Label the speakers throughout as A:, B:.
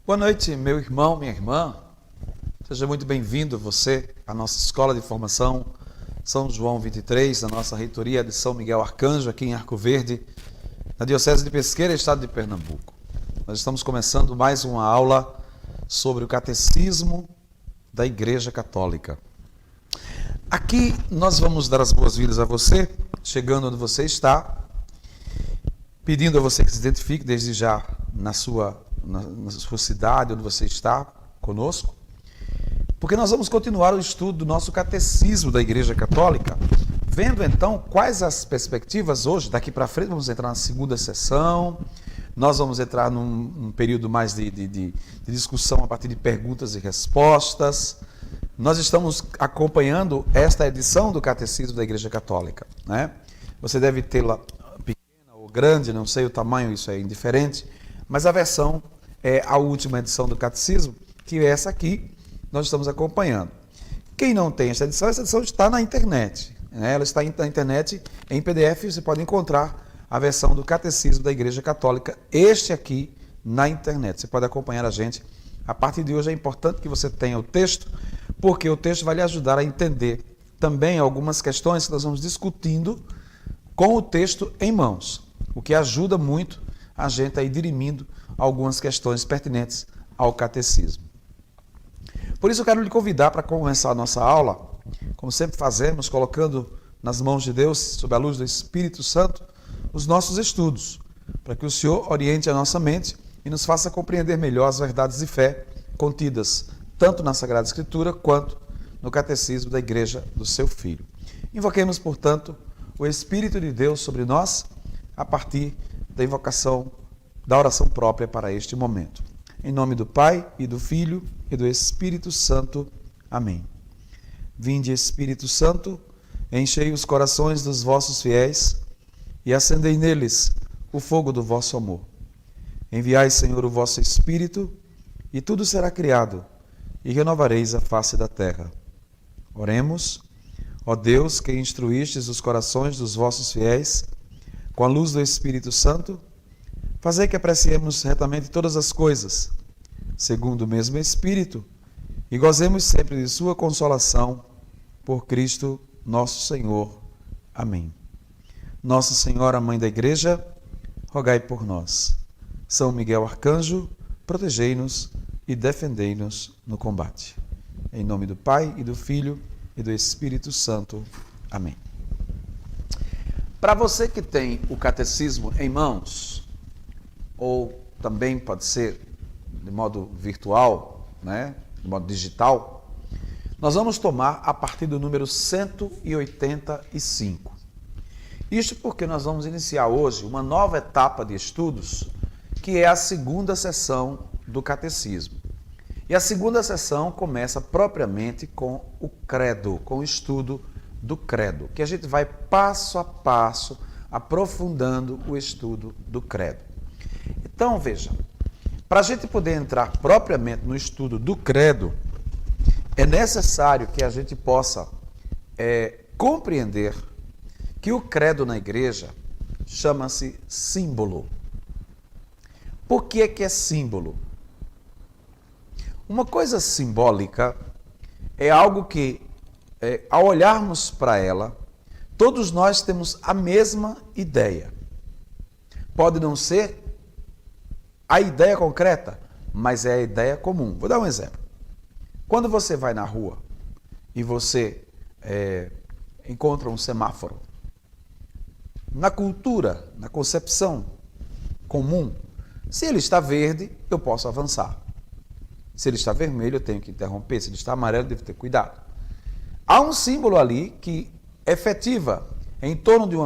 A: Boa noite, meu irmão, minha irmã. Seja muito bem-vindo você à nossa Escola de Formação São João 23, na nossa reitoria de São Miguel Arcanjo, aqui em Arco Verde, na Diocese de Pesqueira, estado de Pernambuco. Nós estamos começando mais uma aula sobre o Catecismo da Igreja Católica. Aqui nós vamos dar as boas-vindas a você, chegando onde você está, pedindo a você que se identifique desde já na sua cidade, onde você está conosco, porque nós vamos continuar o estudo do nosso Catecismo da Igreja Católica, vendo então quais as perspectivas hoje. Daqui para frente vamos entrar na segunda sessão, nós vamos entrar num período mais de discussão a partir de perguntas e respostas. Nós estamos acompanhando esta edição do Catecismo da Igreja Católica, né? Você deve tê-la pequena ou grande, não sei o tamanho, isso é indiferente, mas a versão é a última edição do Catecismo, que é essa aqui, nós estamos acompanhando. Quem não tem essa edição está na internet, né? Ela está na internet em PDF, você pode encontrar a versão do Catecismo da Igreja Católica, este aqui na internet. Você pode acompanhar a gente. A partir de hoje é importante que você tenha o texto, porque o texto vai lhe ajudar a entender também algumas questões que nós vamos discutindo com o texto em mãos, o que ajuda muito a gente a ir dirimindo algumas questões pertinentes ao catecismo. Por isso eu quero lhe convidar para começar a nossa aula, como sempre fazemos, colocando nas mãos de Deus, sob a luz do Espírito Santo, os nossos estudos, para que o Senhor oriente a nossa mente e nos faça compreender melhor as verdades de fé contidas tanto na Sagrada Escritura quanto no Catecismo da Igreja do seu Filho. Invoquemos, portanto, o Espírito de Deus sobre nós a partir da invocação da oração própria para este momento. Em nome do Pai, e do Filho, e do Espírito Santo. Amém. Vinde, Espírito Santo, enchei os corações dos vossos fiéis e acendei neles o fogo do vosso amor. Enviai, Senhor, o vosso Espírito, e tudo será criado, e renovareis a face da terra. Oremos. Ó Deus, que instruístes os corações dos vossos fiéis com a luz do Espírito Santo, fazei que apreciemos retamente todas as coisas, segundo o mesmo Espírito, e gozemos sempre de sua consolação, por Cristo nosso Senhor. Amém. Nossa Senhora, Mãe da Igreja, rogai por nós. São Miguel Arcanjo, protegei-nos e defendei-nos no combate. Em nome do Pai, e do Filho, e do Espírito Santo. Amém. Para você que tem o catecismo em mãos, ou também pode ser de modo virtual, né? De modo digital, nós vamos tomar a partir do número 185. Isto porque nós vamos iniciar hoje uma nova etapa de estudos, que é a segunda sessão do catecismo. E a segunda sessão começa propriamente com o credo, com o estudo do credo, que a gente vai passo a passo aprofundando o estudo do credo. Então, veja, para a gente poder entrar propriamente no estudo do credo, é necessário que a gente possa compreender que o credo na igreja chama-se símbolo. Por que é símbolo? Uma coisa simbólica é algo que, ao olharmos para ela, todos nós temos a mesma ideia. Pode não ser a ideia concreta, mas é a ideia comum. Vou dar um exemplo. Quando você vai na rua e você encontra um semáforo, na cultura, na concepção comum, se ele está verde, eu posso avançar. Se ele está vermelho, eu tenho que interromper. Se ele está amarelo, eu devo ter cuidado. Há um símbolo ali que efetiva, em torno do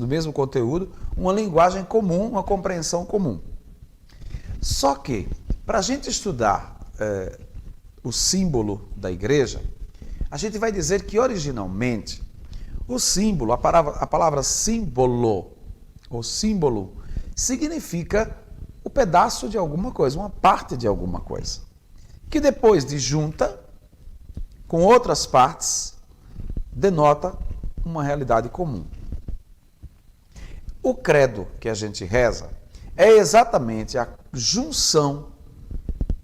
A: mesmo conteúdo, uma linguagem comum, uma compreensão comum. Só que, para a gente estudar o símbolo da igreja, a gente vai dizer que originalmente o símbolo, a palavra símbolo, ou símbolo, significa o pedaço de alguma coisa, uma parte de alguma coisa, que depois de junta com outras partes, denota uma realidade comum. O credo que a gente reza é exatamente a junção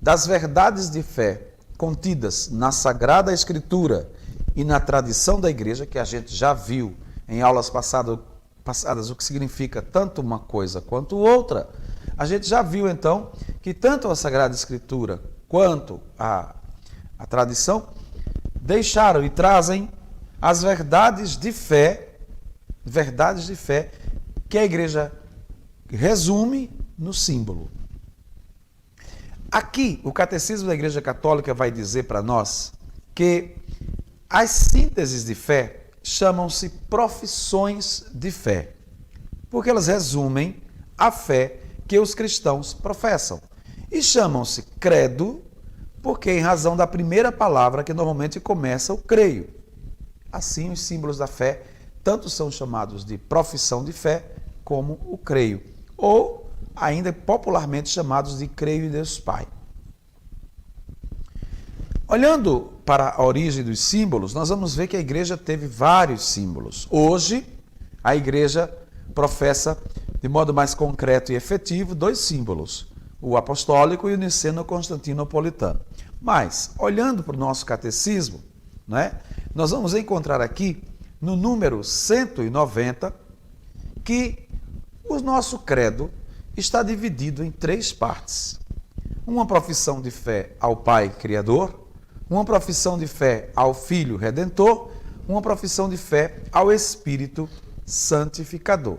A: das verdades de fé contidas na Sagrada Escritura e na tradição da igreja, que a gente já viu em aulas passadas o que significa tanto uma coisa quanto outra, a gente já viu então que tanto a Sagrada Escritura quanto a tradição deixaram e trazem as verdades de fé que a igreja resume no símbolo. Aqui, o Catecismo da Igreja Católica vai dizer para nós que as sínteses de fé chamam-se profissões de fé, porque elas resumem a fé que os cristãos professam. E chamam-se credo, porque em razão da primeira palavra que normalmente começa o creio. Assim, os símbolos da fé tanto são chamados de profissão de fé como o creio, ou ainda popularmente chamados de creio em Deus Pai. Olhando para a origem dos símbolos, nós vamos ver que a igreja teve vários símbolos. Hoje, a igreja professa de modo mais concreto e efetivo 2 símbolos, o apostólico e o niceno-constantinopolitano. Mas, olhando para o nosso catecismo, nós vamos encontrar aqui, no número 190, que o nosso credo está dividido em 3 partes. Uma profissão de fé ao Pai Criador, uma profissão de fé ao Filho Redentor, uma profissão de fé ao Espírito Santificador.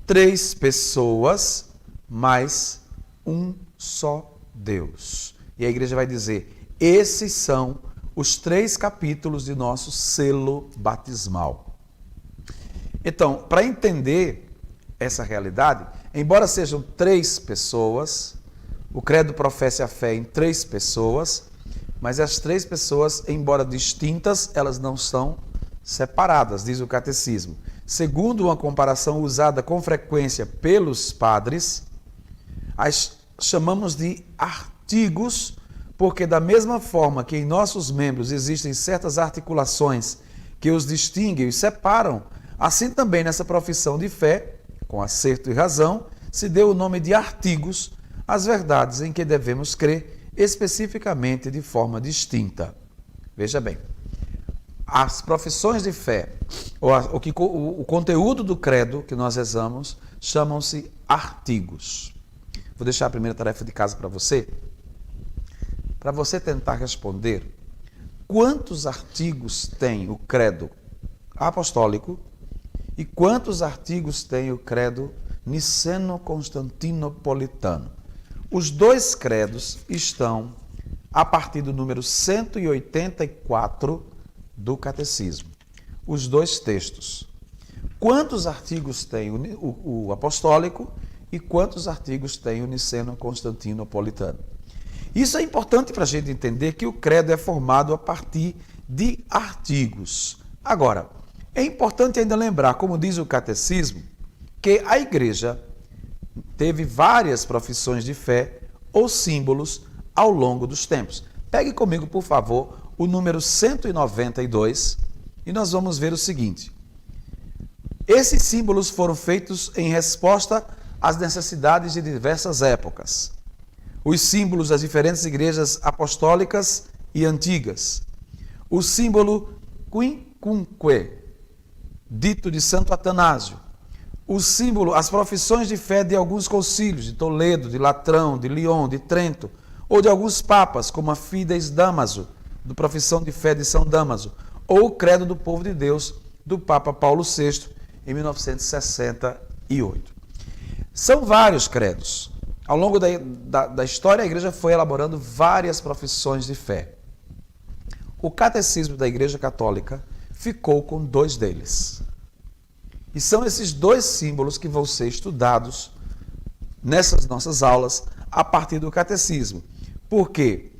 A: 3 pessoas, mas um só Deus. E a igreja vai dizer, esses são os 3 capítulos de nosso selo batismal. Então, para entender essa realidade, embora sejam 3 pessoas, o credo professa a fé em 3 pessoas, mas as 3 pessoas, embora distintas, elas não são separadas, diz o catecismo. Segundo uma comparação usada com frequência pelos padres, as chamamos de artigos, porque da mesma forma que em nossos membros existem certas articulações que os distinguem e os separam, assim também nessa profissão de fé, com acerto e razão, se deu o nome de artigos às verdades em que devemos crer especificamente de forma distinta. Veja bem, as profissões de fé, o conteúdo do credo que nós rezamos, chamam-se artigos. Vou deixar a primeira tarefa de casa para você tentar responder quantos artigos tem o credo apostólico e quantos artigos tem o credo niceno-constantinopolitano. Os 2 credos estão a partir do número 184 do Catecismo. Os 2 textos. Quantos artigos tem o apostólico e quantos artigos tem o niceno-constantinopolitano? Isso é importante para a gente entender que o credo é formado a partir de artigos. Agora, é importante ainda lembrar, como diz o catecismo, que a igreja teve várias profissões de fé ou símbolos ao longo dos tempos. Pegue comigo, por favor, o número 192 e nós vamos ver o seguinte. Esses símbolos foram feitos em resposta às necessidades de diversas épocas. Os símbolos das diferentes igrejas apostólicas e antigas. O símbolo quinquunque, dito de Santo Atanásio. O símbolo, as profissões de fé de alguns concílios, de Toledo, de Latrão, de Lyon, de Trento, ou de alguns papas, como a Fides Damaso, do Profissão de Fé de São Damaso, ou o Credo do Povo de Deus, do Papa Paulo VI, em 1968. São vários credos. Ao longo da história, a igreja foi elaborando várias profissões de fé. O catecismo da Igreja Católica ficou com 2 deles. E são esses 2 símbolos que vão ser estudados nessas nossas aulas a partir do catecismo. Porque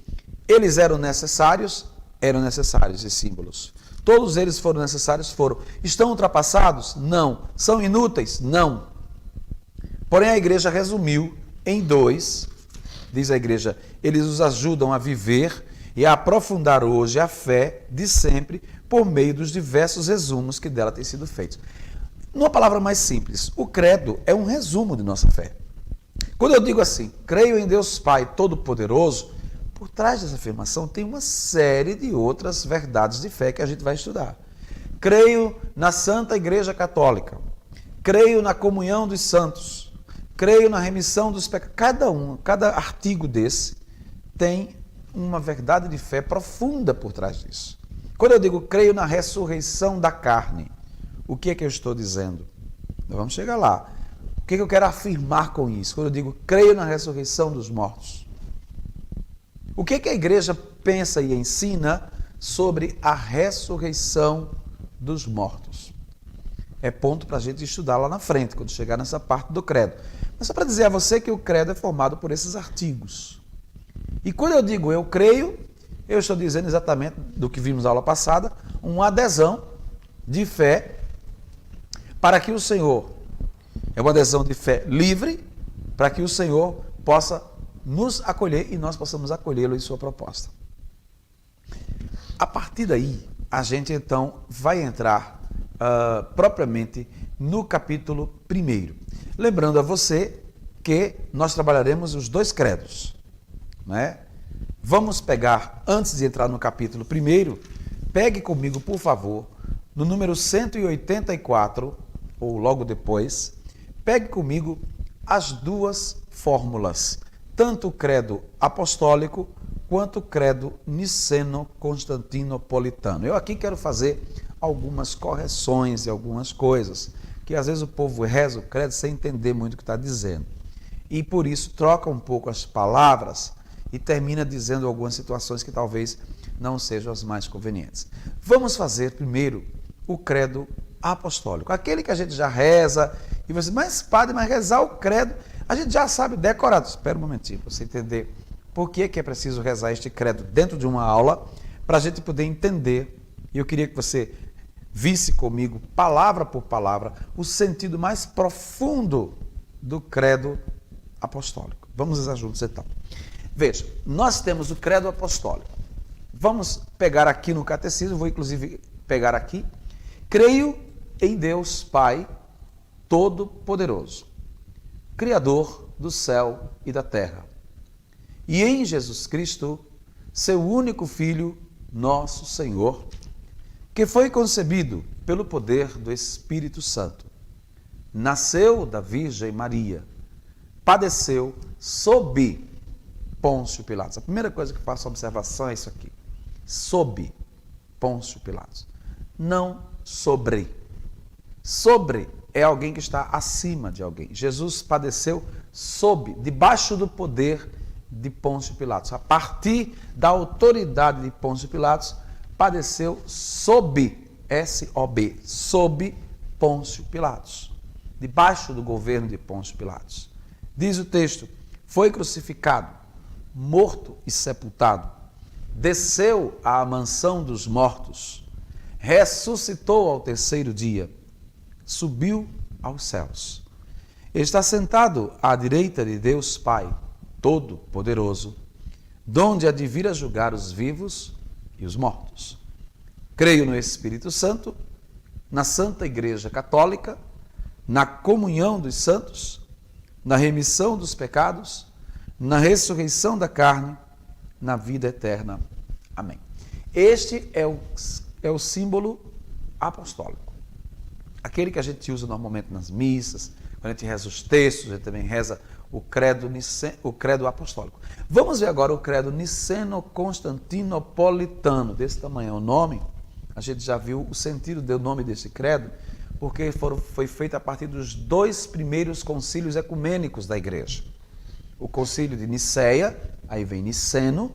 A: eles eram necessários esses símbolos. Todos eles foram necessários, foram. Estão ultrapassados? Não. São inúteis? Não. Porém, a igreja resumiu em 2, diz a igreja, eles os ajudam a viver e a aprofundar hoje a fé de sempre por meio dos diversos resumos que dela têm sido feitos. Numa palavra mais simples, o credo é um resumo de nossa fé. Quando eu digo assim, creio em Deus Pai Todo-Poderoso, Por trás dessa afirmação tem uma série de outras verdades de fé que a gente vai estudar. Creio na Santa Igreja Católica. Creio na comunhão dos santos. Creio na remissão dos pecados. Cada artigo desse tem uma verdade de fé profunda por trás disso. Quando eu digo creio na ressurreição da carne, o que é que eu estou dizendo? Vamos chegar lá. O que é que eu quero afirmar com isso? Quando eu digo creio na ressurreição dos mortos. O que é que a igreja pensa e ensina sobre a ressurreição dos mortos? É ponto para a gente estudar lá na frente, quando chegar nessa parte do credo. Mas só para dizer a você que o credo é formado por esses artigos. E quando eu digo eu creio, eu estou dizendo exatamente do que vimos na aula passada, uma adesão de fé para que o Senhor, é uma adesão de fé livre, para que o Senhor possa nos acolher e nós possamos acolhê-lo em sua proposta. A partir daí, a gente então vai entrar propriamente no capítulo 1. Lembrando a você que nós trabalharemos os dois credos, né? Vamos pegar, antes de entrar no capítulo 1, pegue comigo, por favor, no número 184, ou logo depois, pegue comigo as duas fórmulas, tanto o credo apostólico quanto o credo niceno-constantinopolitano. Eu aqui quero fazer algumas correções e algumas coisas, que às vezes o povo reza o credo sem entender muito o que está dizendo. E por isso troca um pouco as palavras e termina dizendo algumas situações que talvez não sejam as mais convenientes. Vamos fazer primeiro o credo apostólico, aquele que a gente já reza, e você, mas padre, mas rezar o credo, a gente já sabe decorado. Espera um momentinho, para você entender por que é preciso rezar este credo dentro de uma aula, para a gente poder entender, e eu queria que você visse comigo, palavra por palavra, o sentido mais profundo do credo apostólico. Vamos rezar juntos então. Veja, nós temos o credo apostólico. Vamos pegar aqui no catecismo, vou inclusive pegar aqui. Creio em Deus Pai Todo-Poderoso, Criador do céu e da terra, e em Jesus Cristo, seu único Filho, nosso Senhor, que foi concebido pelo poder do Espírito Santo, nasceu da Virgem Maria, padeceu sob Pôncio Pilatos. A primeira coisa que eu faço observação é isso aqui. Sob Pôncio Pilatos. Não sobre. Sobre é alguém que está acima de alguém. Jesus padeceu sob, debaixo do poder de Pôncio Pilatos. A partir da autoridade de Pôncio Pilatos, padeceu sob, S-O-B, sob Pôncio Pilatos. Debaixo do governo de Pôncio Pilatos. Diz o texto, foi crucificado, morto e sepultado, desceu à mansão dos mortos, ressuscitou ao terceiro dia, subiu aos céus. Está sentado à direita de Deus Pai, Todo-Poderoso, donde há de vir a julgar os vivos e os mortos. Creio no Espírito Santo, na Santa Igreja Católica, na comunhão dos santos, na remissão dos pecados, na ressurreição da carne, na vida eterna. Amém. Este é o símbolo apostólico. Aquele que a gente usa normalmente nas missas, quando a gente reza os textos, a gente também reza o credo apostólico. Vamos ver agora o credo niceno-constantinopolitano. Desse tamanho é o nome. A gente já viu o sentido do nome desse credo, porque foi feito a partir dos dois primeiros concílios ecumênicos da igreja. O concílio de Niceia, aí vem Niceno,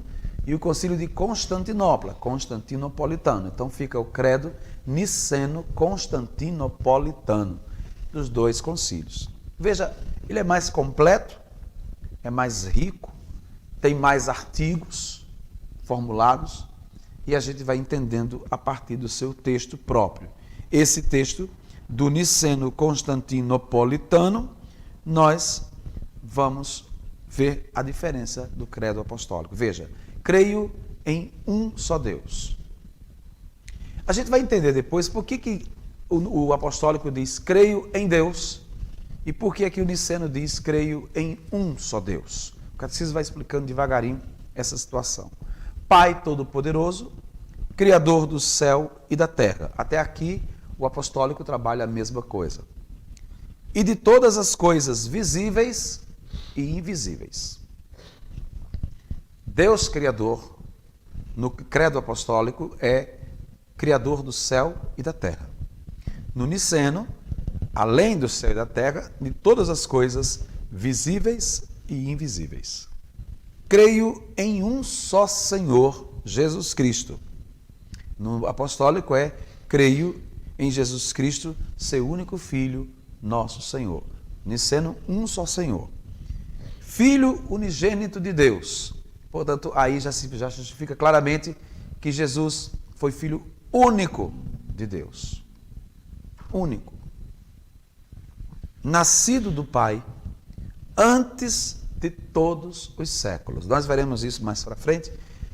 A: e o concílio de Constantinopla, constantinopolitano. Então fica o credo niceno-constantinopolitano, dos dois concílios. Veja, ele é mais completo, é mais rico, tem mais artigos formulados, e a gente vai entendendo a partir do seu texto próprio. Esse texto do niceno-constantinopolitano, nós vamos ver a diferença do credo apostólico. Veja, creio em um só Deus. A gente vai entender depois por que o apostólico diz creio em Deus e por que o niceno diz creio em um só Deus. O catecismo vai explicando devagarinho essa situação. Pai Todo-Poderoso, Criador do céu e da terra. Até aqui, o apostólico trabalha a mesma coisa. E de todas as coisas visíveis e invisíveis. Deus Criador, no credo apostólico, é Criador do céu e da terra. No niceno, além do céu e da terra, de todas as coisas visíveis e invisíveis. Creio em um só Senhor, Jesus Cristo. No apostólico é, creio em Jesus Cristo, seu único Filho, nosso Senhor. Niceno, um só Senhor. Filho unigênito de Deus. Portanto, aí já justifica claramente que Jesus foi Filho único de Deus. Único. Nascido do Pai, antes de todos os séculos. Nós veremos isso mais para frente,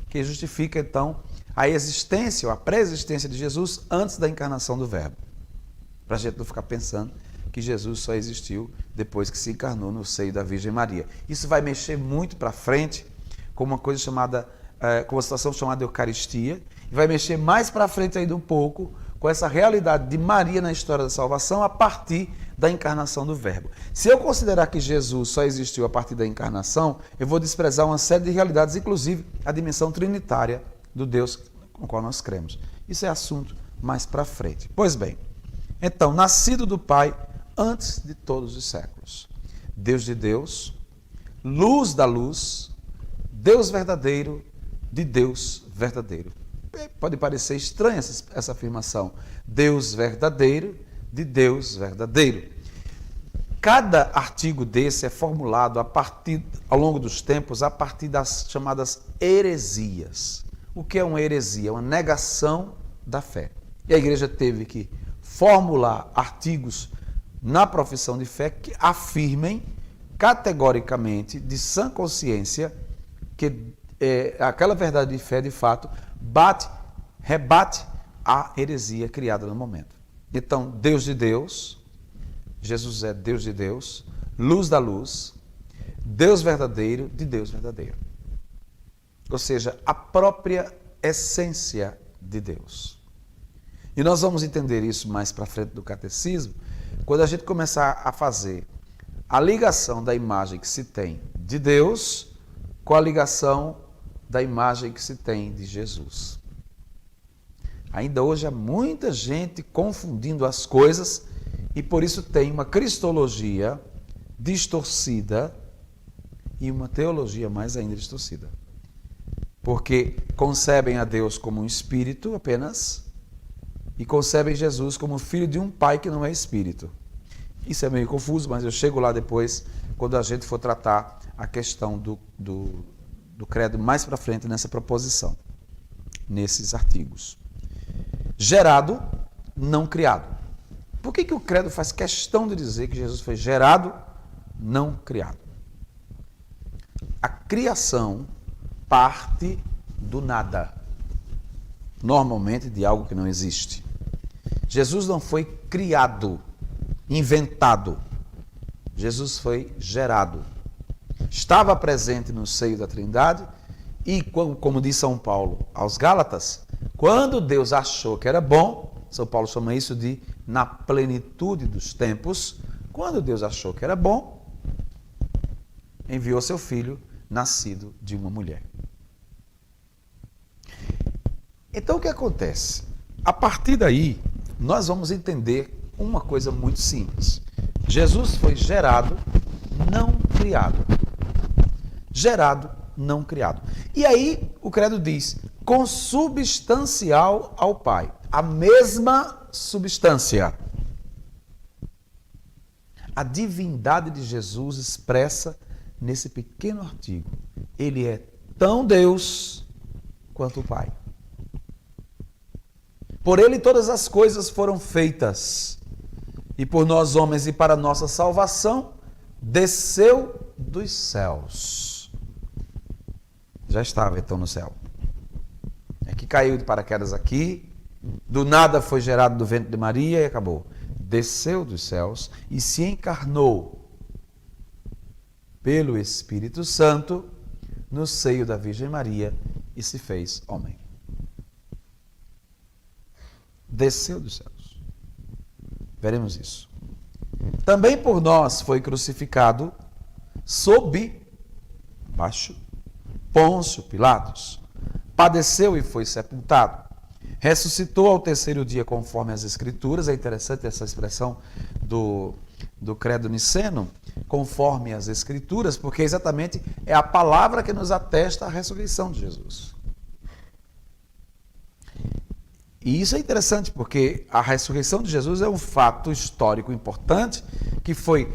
A: que justifica então a existência ou a pré-existência de Jesus antes da encarnação do Verbo. Para a gente não ficar pensando que Jesus só existiu depois que se encarnou no seio da Virgem Maria. Isso vai mexer muito para frente com uma coisa chamada, com uma situação chamada Eucaristia, e vai mexer mais para frente ainda um pouco com essa realidade de Maria na história da salvação a partir da encarnação do Verbo. Se eu considerar que Jesus só existiu a partir da encarnação, eu vou desprezar uma série de realidades, inclusive a dimensão trinitária do Deus com o qual nós cremos. Isso é assunto mais para frente. Pois bem, então, nascido do Pai antes de todos os séculos. Deus de Deus, luz da luz, Deus verdadeiro de Deus verdadeiro. Pode parecer estranha essa afirmação. Deus verdadeiro de Deus verdadeiro. Cada artigo desse é formulado ao longo dos tempos, a partir das chamadas heresias. O que é uma heresia? Uma negação da fé. E a igreja teve que formular artigos na profissão de fé que afirmem categoricamente, de sã consciência, que aquela verdade de fé, de fato, rebate a heresia criada no momento. Então, Deus de Deus, Jesus é Deus de Deus, luz da luz, Deus verdadeiro de Deus verdadeiro. Ou seja, a própria essência de Deus. E nós vamos entender isso mais para frente do catecismo, quando a gente começar a fazer a ligação da imagem que se tem de Deus com a ligação da imagem que se tem de Jesus. Ainda hoje há muita gente confundindo as coisas e por isso tem uma cristologia distorcida e uma teologia mais ainda distorcida. Porque concebem a Deus como um espírito apenas e concebem Jesus como filho de um pai que não é espírito. Isso é meio confuso, mas eu chego lá depois, quando a gente for tratar a questão do credo mais para frente nessa proposição, nesses artigos. Gerado, não criado. Por que o credo faz questão de dizer que Jesus foi gerado, não criado? A criação parte do nada, normalmente de algo que não existe. Jesus não foi criado, inventado. Jesus foi gerado. Estava presente no seio da Trindade e, como diz São Paulo aos Gálatas, quando Deus achou que era bom, São Paulo chama isso de na plenitude dos tempos, quando Deus achou que era bom, enviou seu filho, nascido de uma mulher. Então o que acontece? A partir daí, nós vamos entender uma coisa muito simples. Jesus foi gerado, não criado. Gerado, não criado. E aí o credo diz, consubstancial ao Pai. A mesma substância. A divindade de Jesus expressa nesse pequeno artigo. Ele é tão Deus quanto o Pai. Por ele todas as coisas foram feitas. E por nós homens e para nossa salvação, desceu dos céus. Já estava então no céu. É que caiu de paraquedas aqui, do nada foi gerado do ventre de Maria e acabou. Desceu dos céus e se encarnou pelo Espírito Santo no seio da Virgem Maria e se fez homem. Desceu dos céus. Veremos isso. Também por nós foi crucificado baixo Pôncio Pilatos. Padeceu e foi sepultado. Ressuscitou ao terceiro dia conforme as Escrituras. É interessante essa expressão do credo niceno, conforme as Escrituras, porque exatamente é a palavra que nos atesta a ressurreição de Jesus. E isso é interessante, porque a ressurreição de Jesus é um fato histórico importante que foi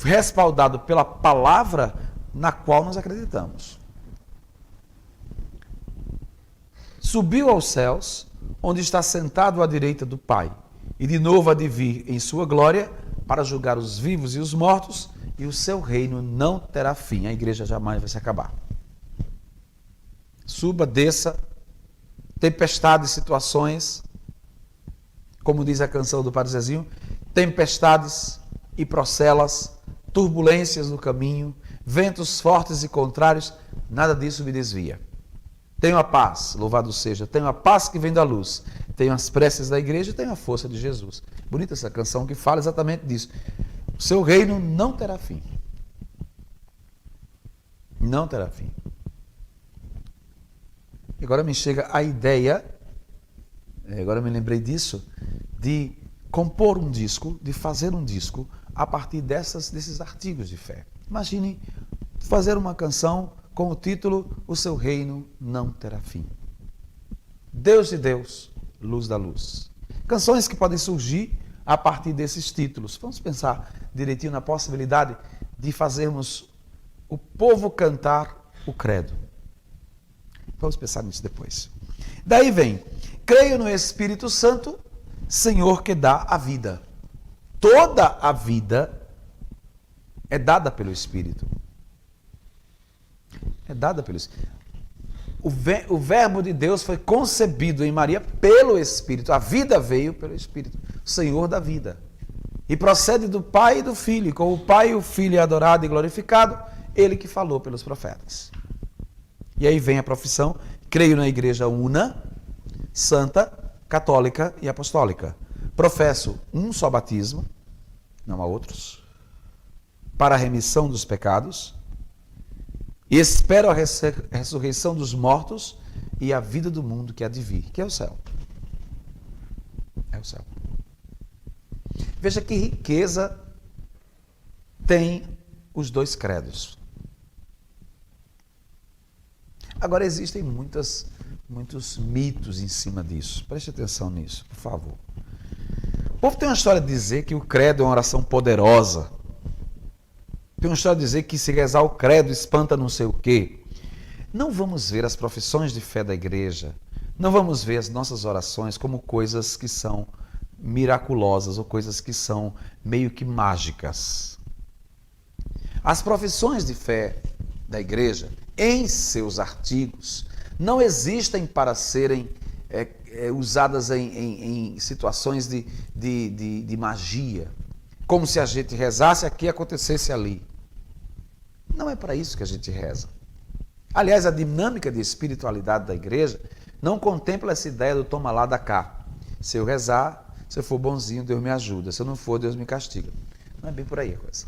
A: respaldado pela palavra na qual nós acreditamos. Subiu aos céus, onde está sentado à direita do Pai, e de novo há de vir em sua glória para julgar os vivos e os mortos, e o seu reino não terá fim. A igreja jamais vai se acabar. Suba, desça, tempestades, situações, como diz a canção do Padre Zezinho, tempestades e procelas, turbulências no caminho, ventos fortes e contrários, nada disso me desvia. Tenho a paz, louvado seja, tenho a paz que vem da luz, tenho as preces da igreja e tenho a força de Jesus. Bonita essa canção que fala exatamente disso. O seu reino não terá fim. Não terá fim. E agora me chega a ideia, agora eu me lembrei disso, de compor um disco, de fazer um disco a partir desses artigos de fé. Imagine fazer uma canção com o título O Seu Reino Não Terá Fim. Deus de Deus, Luz da Luz. Canções que podem surgir a partir desses títulos. Vamos pensar direitinho na possibilidade de fazermos o povo cantar o credo. Vamos pensar nisso depois. Daí vem, creio no Espírito Santo, Senhor que dá a vida. Toda a vida é dada pelo Espírito. É dada pelo Espírito. O verbo de Deus foi concebido em Maria pelo Espírito. A vida veio pelo Espírito, o Senhor da vida. E procede do Pai e do Filho. Com o Pai e o Filho é adorado e glorificado, ele que falou pelos profetas. E aí vem a profissão, creio na igreja una, santa, católica e apostólica. Professo um só batismo, não há outros, para a remissão dos pecados, e espero a ressurreição dos mortos e a vida do mundo que há de vir, que é o céu. É o céu. Veja que riqueza tem os dois credos. Agora existem muitos mitos em cima disso. Preste atenção nisso, por favor. O povo tem uma história de dizer que o credo é uma oração poderosa. Tem uma história de dizer que se rezar o credo espanta não sei o quê. Não vamos ver as profissões de fé da igreja, não vamos ver as nossas orações como coisas que são miraculosas ou coisas que são meio que mágicas. As profissões de fé da igreja, em seus artigos, não existem para serem usadas em situações de magia, como se a gente rezasse aqui e acontecesse ali. Não é para isso que a gente reza. Aliás, a dinâmica de espiritualidade da igreja não contempla essa ideia do toma lá, dá cá. Se eu rezar, se eu for bonzinho, Deus me ajuda. Se eu não for, Deus me castiga. Não é bem por aí a coisa.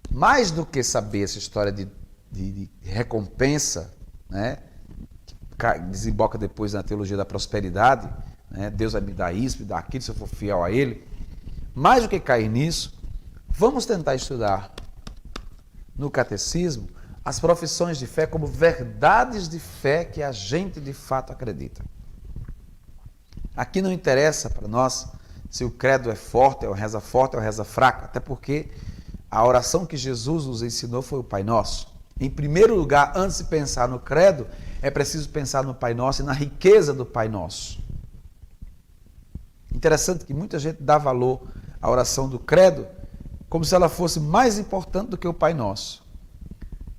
A: Mais do que saber essa história de recompensa, né, que desemboca depois na teologia da prosperidade, né, Deus vai me dar isso, me dar aquilo, se eu for fiel a Ele. Mais do que cair nisso, vamos tentar estudar no catecismo as profissões de fé como verdades de fé que a gente de fato acredita. Aqui não interessa para nós se o credo é forte, é uma reza forte, é uma reza fraca, até porque a oração que Jesus nos ensinou foi o Pai Nosso. Em primeiro lugar, antes de pensar no credo, é preciso pensar no Pai Nosso e na riqueza do Pai Nosso. Interessante que muita gente dá valor à oração do credo como se ela fosse mais importante do que o Pai Nosso.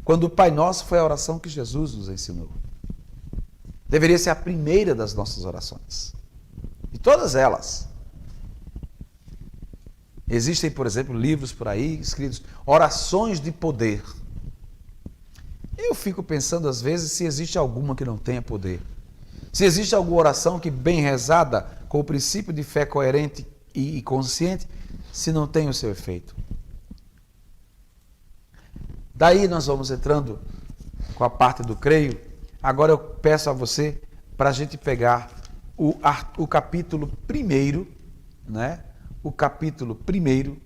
A: Quando o Pai Nosso foi a oração que Jesus nos ensinou. Deveria ser a primeira das nossas orações. De todas elas. Existem, por exemplo, livros por aí escritos Orações de Poder. Eu fico pensando às vezes se existe alguma que não tenha poder. Se existe alguma oração que, bem rezada, com o princípio de fé coerente e consciente, se não tem o seu efeito. Daí nós vamos entrando com a parte do creio. Agora eu peço a você para a gente pegar o capítulo 1, né? O capítulo 1,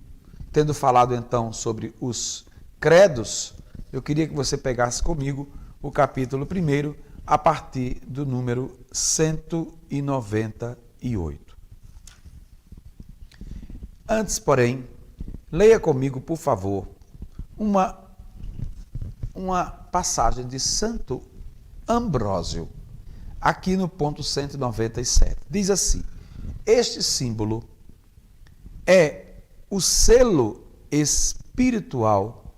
A: tendo falado então sobre os credos, eu queria que você pegasse comigo o capítulo 1, a partir do número 198. Antes, porém, leia comigo, por favor, uma passagem de Santo Ambrósio, aqui no ponto 197. Diz assim: este símbolo é o selo espiritual,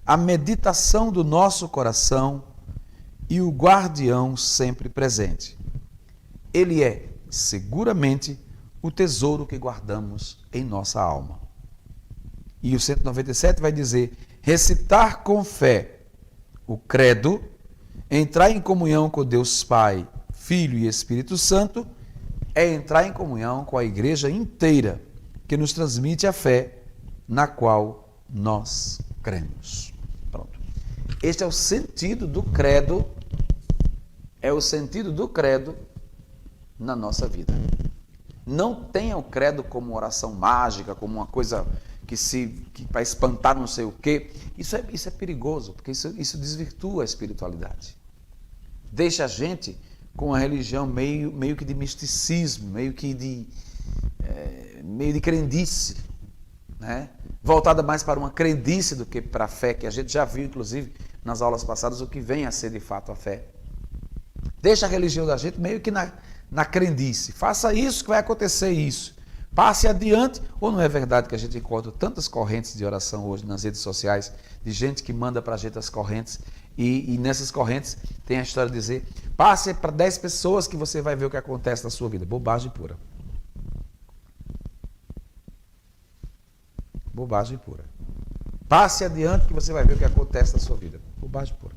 A: a meditação do nosso coração e o guardião sempre presente. Ele é, seguramente, o tesouro que guardamos em nossa alma. E o 197 vai dizer: recitar com fé o credo, entrar em comunhão com Deus Pai, Filho e Espírito Santo, é entrar em comunhão com a igreja inteira, que nos transmite a fé na qual nós cremos. Pronto. Este é o sentido do credo, na nossa vida. Não tenha o credo como oração mágica, como uma coisa que vai espantar não sei o quê. Isso é perigoso, porque isso desvirtua a espiritualidade. Deixa a gente com a religião meio que de misticismo, meio de crendice, né? Voltada mais para uma crendice do que para a fé, que a gente já viu, inclusive, nas aulas passadas, o que vem a ser de fato a fé. Deixa a religião da gente meio que na crendice. Faça isso que vai acontecer isso. Passe adiante. Ou não é verdade que a gente encontra tantas correntes de oração hoje nas redes sociais, de gente que manda para a gente as correntes, e nessas correntes tem a história de dizer: passe para 10 pessoas que você vai ver o que acontece na sua vida. Bobagem pura. Bobagem pura. Passe adiante que você vai ver o que acontece na sua vida. Bobagem pura.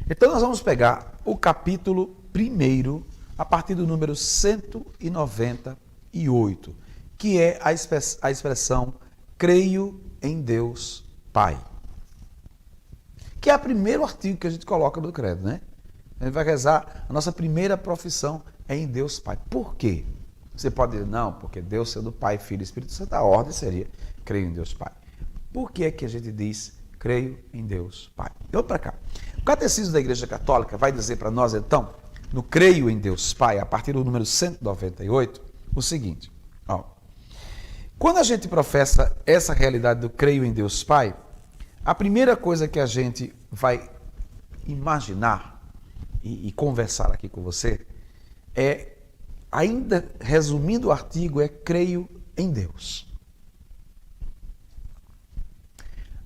A: Então nós vamos pegar o capítulo 1, a partir do número 198, que é a expressão creio em Deus Pai. Que é o primeiro artigo que a gente coloca no credo, né? A gente vai rezar, a nossa primeira profissão é em Deus Pai. Por quê? Você pode dizer: não, porque Deus sendo Pai, Filho e Espírito Santo, a ordem seria creio em Deus Pai. Por que é que a gente diz creio em Deus Pai? Vamos para cá. O Catecismo da Igreja Católica vai dizer para nós, então, no creio em Deus Pai, a partir do número 198, o seguinte: quando a gente professa essa realidade do creio em Deus Pai, a primeira coisa que a gente vai imaginar e conversar aqui com você é, ainda resumindo o artigo, é creio em Deus.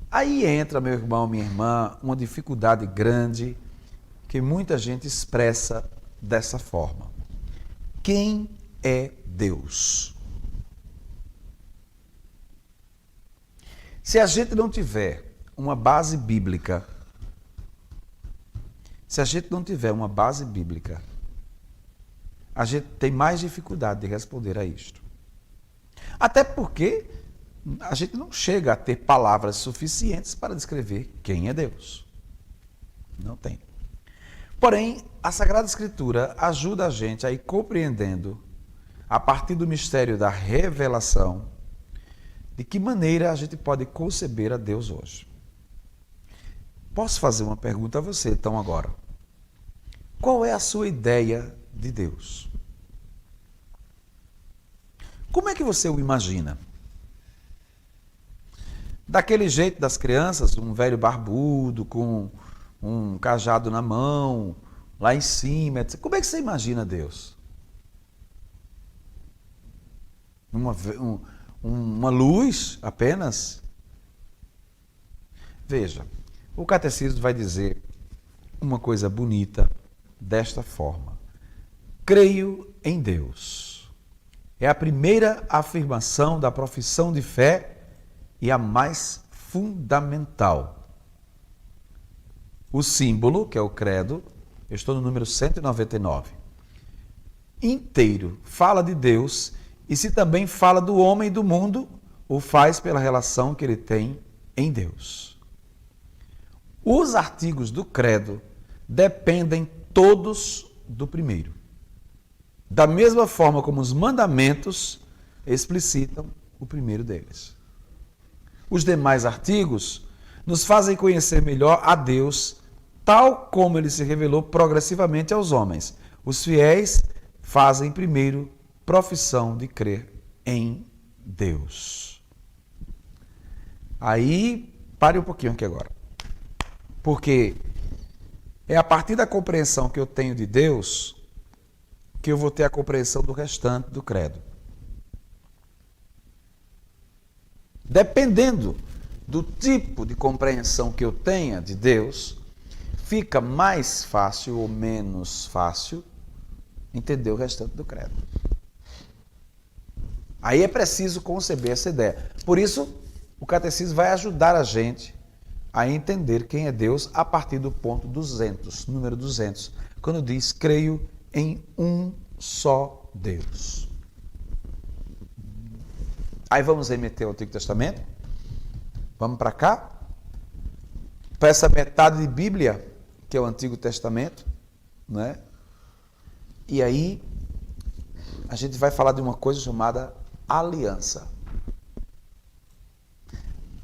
A: Aí entra, meu irmão, minha irmã, uma dificuldade grande que muita gente expressa dessa forma. Quem é Deus? Se a gente não tiver uma base bíblica, a gente tem mais dificuldade de responder a isto. Até porque a gente não chega a ter palavras suficientes para descrever quem é Deus. Não tem. Porém, a Sagrada Escritura ajuda a gente a ir compreendendo, a partir do mistério da revelação, de que maneira a gente pode conceber a Deus hoje. Posso fazer uma pergunta a você, então, agora? Qual é a sua ideia de Deus? Como é que você o imagina? Daquele jeito das crianças, um velho barbudo com um cajado na mão, lá em cima, etc. Como é que você imagina Deus? Uma luz apenas? Veja, o Catecismo vai dizer uma coisa bonita desta forma: creio em Deus. É a primeira afirmação da profissão de fé e a mais fundamental. o símbolo, que é o credo, eu estou no número 199, inteiro fala de Deus, e se também fala do homem e do mundo, o faz pela relação que ele tem em Deus. Os artigos do credo dependem todos do primeiro. Da mesma forma como os mandamentos explicitam o primeiro deles. Os demais artigos nos fazem conhecer melhor a Deus, tal como ele se revelou progressivamente aos homens. Os fiéis fazem primeiro profissão de crer em Deus. Aí, pare um pouquinho aqui agora. Porque é a partir da compreensão que eu tenho de Deus que eu vou ter a compreensão do restante do credo. Dependendo do tipo de compreensão que eu tenha de Deus, fica mais fácil ou menos fácil entender o restante do credo. Aí é preciso conceber essa ideia. Por isso, o catecismo vai ajudar a gente a entender quem é Deus a partir do ponto 200, número 200, quando diz, creio em um só Deus. Aí vamos remeter ao Antigo Testamento. Vamos para cá. Para essa metade de Bíblia, que é o Antigo Testamento, né? E aí, a gente vai falar de uma coisa chamada aliança.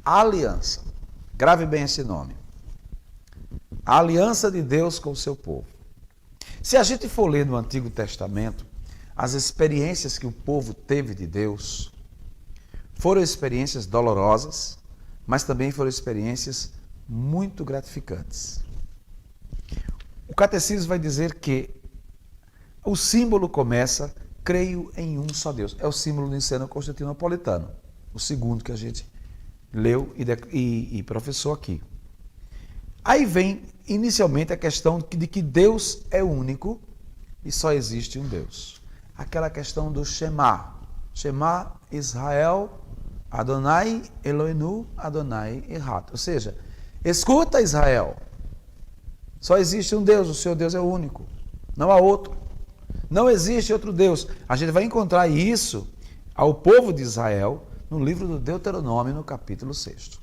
A: Aliança. Grave bem esse nome. A aliança de Deus com o seu povo. Se a gente for ler no Antigo Testamento, as experiências que o povo teve de Deus foram experiências dolorosas, mas também foram experiências muito gratificantes. O catecismo vai dizer que o símbolo começa, creio em um só Deus. É o símbolo do ensino constantinopolitano, o segundo que a gente leu e professou aqui. Aí vem, inicialmente, a questão de que Deus é único e só existe um Deus. Aquela questão do Shema. Shema Israel, Adonai Eloheinu, Adonai Echad. Ou seja, escuta Israel, só existe um Deus, o seu Deus é único, não há outro. Não existe outro Deus. A gente vai encontrar isso ao povo de Israel no livro do Deuteronômio, no capítulo 6.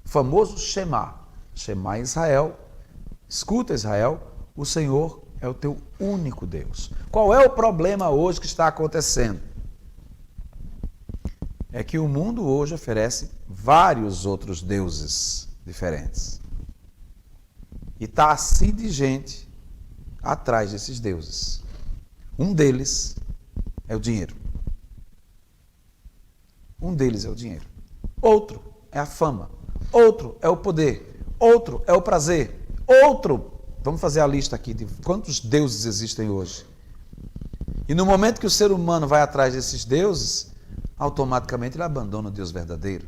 A: O famoso Shema. Shema Israel, escuta Israel, o Senhor é o teu único Deus. Qual é o problema hoje que está acontecendo? É que o mundo hoje oferece vários outros deuses diferentes. E está assim de gente atrás desses deuses. Um deles é o dinheiro. Um deles é o dinheiro. Outro é a fama. Outro é o poder. Outro é o prazer. Outro, vamos fazer a lista aqui de quantos deuses existem hoje. E no momento que o ser humano vai atrás desses deuses, automaticamente ele abandona o Deus verdadeiro.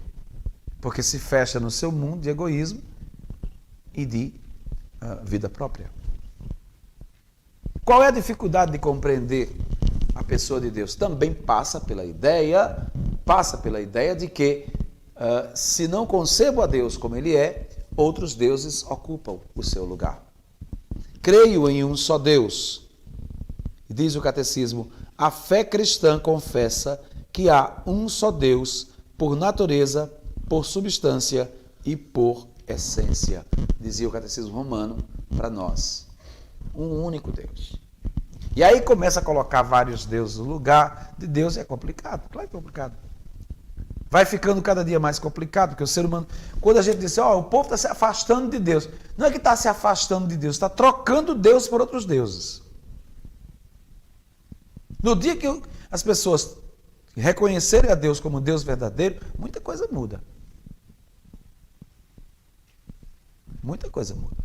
A: Porque se fecha no seu mundo de egoísmo e de vida própria. Qual é a dificuldade de compreender a pessoa de Deus? Também passa pela ideia de que se não concebo a Deus como Ele é, outros deuses ocupam o seu lugar. Creio em um só Deus. Diz o catecismo, a fé cristã confessa que há um só Deus por natureza, por substância e por essência. Dizia o catecismo romano para nós. Um único Deus. E aí começa a colocar vários deuses no lugar de Deus e é complicado. Claro que é complicado. Vai ficando cada dia mais complicado, porque o ser humano... Quando a gente diz assim, o povo está se afastando de Deus. Não é que está se afastando de Deus, está trocando Deus por outros deuses. No dia que as pessoas reconhecerem a Deus como Deus verdadeiro, muita coisa muda. Muita coisa muda.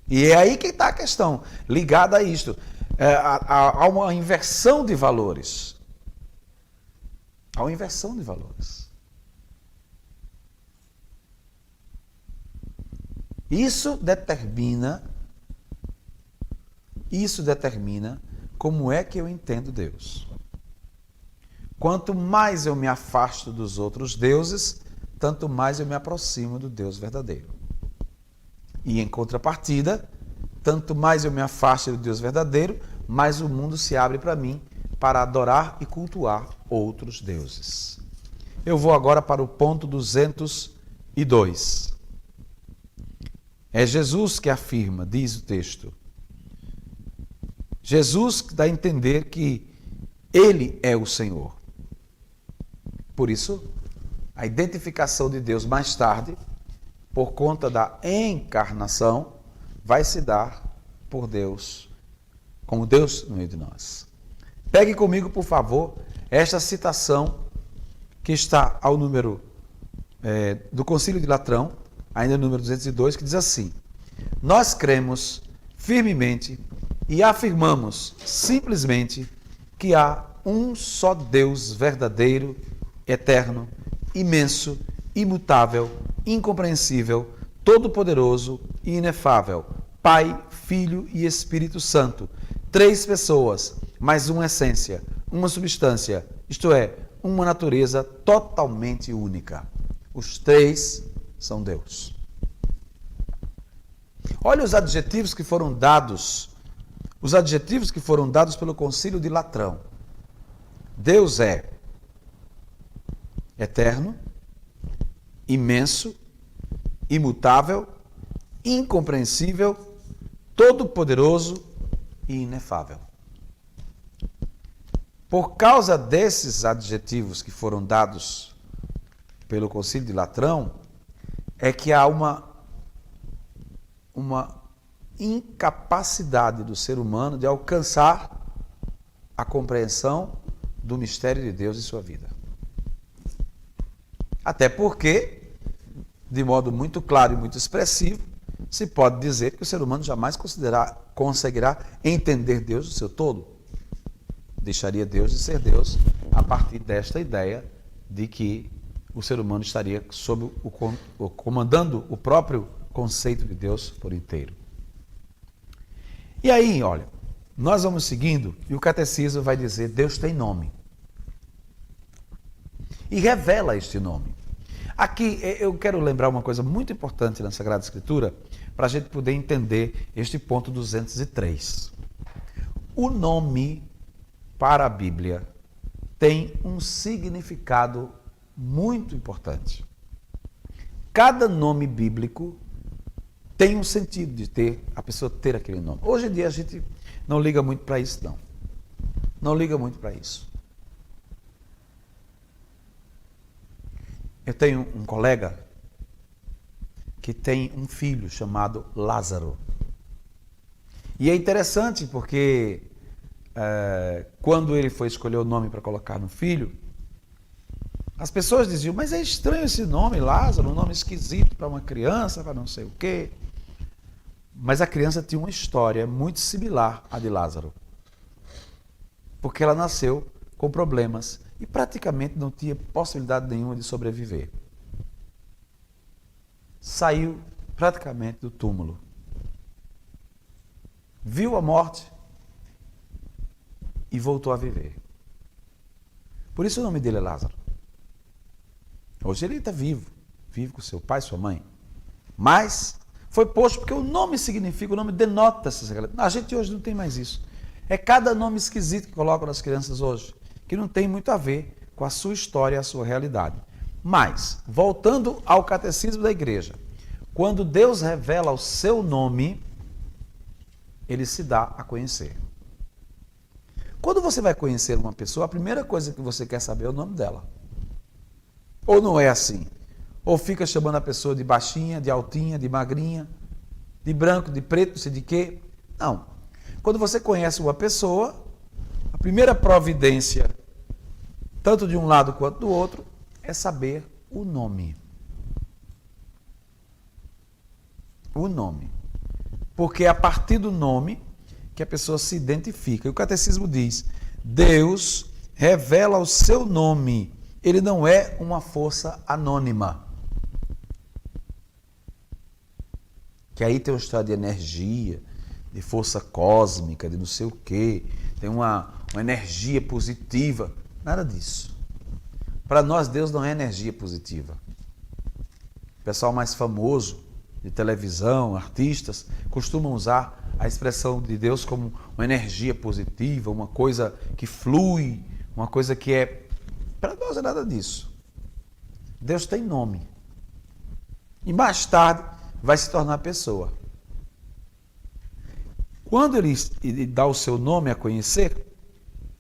A: E é aí que está a questão, ligada a isto. Há uma inversão de valores. Há uma inversão de valores. Isso determina como é que eu entendo Deus. Quanto mais eu me afasto dos outros deuses, tanto mais eu me aproximo do Deus verdadeiro. E em contrapartida, tanto mais eu me afasto do Deus verdadeiro, mais o mundo se abre para mim para adorar e cultuar outros deuses. Eu vou agora para o ponto 202. É Jesus que afirma, diz o texto. Jesus dá a entender que Ele é o Senhor. Por isso, a identificação de Deus mais tarde, por conta da encarnação, vai se dar por Deus, como Deus no meio de nós. Pegue comigo, por favor, esta citação que está ao número do Concílio de Latrão, ainda no número 202, que diz assim: nós cremos firmemente e afirmamos simplesmente que há um só Deus verdadeiro, eterno, imenso, imutável, incompreensível, todo-poderoso e inefável, Pai, Filho e Espírito Santo, 3 pessoas, mas uma essência, uma substância, isto é, uma natureza totalmente única. Os 3 são Deus. Olha os adjetivos que foram dados pelo Concílio de Latrão. Deus é eterno, imenso, imutável, incompreensível, todo-poderoso e inefável. Por causa desses adjetivos que foram dados pelo Concílio de Latrão, é que há uma incapacidade do ser humano de alcançar a compreensão do mistério de Deus em sua vida. Até porque, de modo muito claro e muito expressivo, se pode dizer que o ser humano jamais conseguirá entender Deus no seu todo. Deixaria Deus de ser Deus a partir desta ideia de que o ser humano estaria comandando o próprio conceito de Deus por inteiro. E aí, olha, nós vamos seguindo e o catecismo vai dizer: Deus tem nome. E revela este nome. Aqui eu quero lembrar uma coisa muito importante na Sagrada Escritura para a gente poder entender este ponto 203. O nome para a Bíblia tem um significado muito importante. Cada nome bíblico tem um sentido de ter, a pessoa ter aquele nome. Hoje em dia a gente não liga muito para isso, não. Não liga muito para isso. Eu tenho um colega que tem um filho chamado Lázaro. E é interessante porque quando ele foi escolher o nome para colocar no filho, as pessoas diziam: mas é estranho esse nome, Lázaro, um nome esquisito para uma criança, para não sei o quê. Mas a criança tinha uma história muito similar à de Lázaro. Porque ela nasceu com problemas e praticamente não tinha possibilidade nenhuma de sobreviver. Saiu praticamente do túmulo. Viu a morte e voltou a viver. Por isso o nome dele é Lázaro. Hoje ele está vivo, vive com seu pai e sua mãe. Mas foi posto porque o nome significa, o nome denota essa realidade. A gente hoje não tem mais isso. É cada nome esquisito que colocam nas crianças hoje, que não tem muito a ver com a sua história e a sua realidade. Mas, voltando ao catecismo da igreja, quando Deus revela o seu nome, ele se dá a conhecer. Quando você vai conhecer uma pessoa, a primeira coisa que você quer saber é o nome dela. Ou não é assim? Ou fica chamando a pessoa de baixinha, de altinha, de magrinha, de branco, de preto, não sei de quê. Não. Quando você conhece uma pessoa, a primeira providência, tanto de um lado quanto do outro, é saber o nome. O nome. Porque é a partir do nome que a pessoa se identifica. E o catecismo diz: Deus revela o seu nome. Ele não é uma força anônima. Que aí tem uma história de energia, de força cósmica, de não sei o quê. Tem uma energia positiva. Nada disso. Para nós, Deus não é energia positiva. O pessoal mais famoso de televisão, artistas, costumam usar a expressão de Deus como uma energia positiva, uma coisa que flui, uma coisa que é... Para nós não é nada disso. Deus tem nome. E mais tarde vai se tornar pessoa. Quando ele dá o seu nome a conhecer,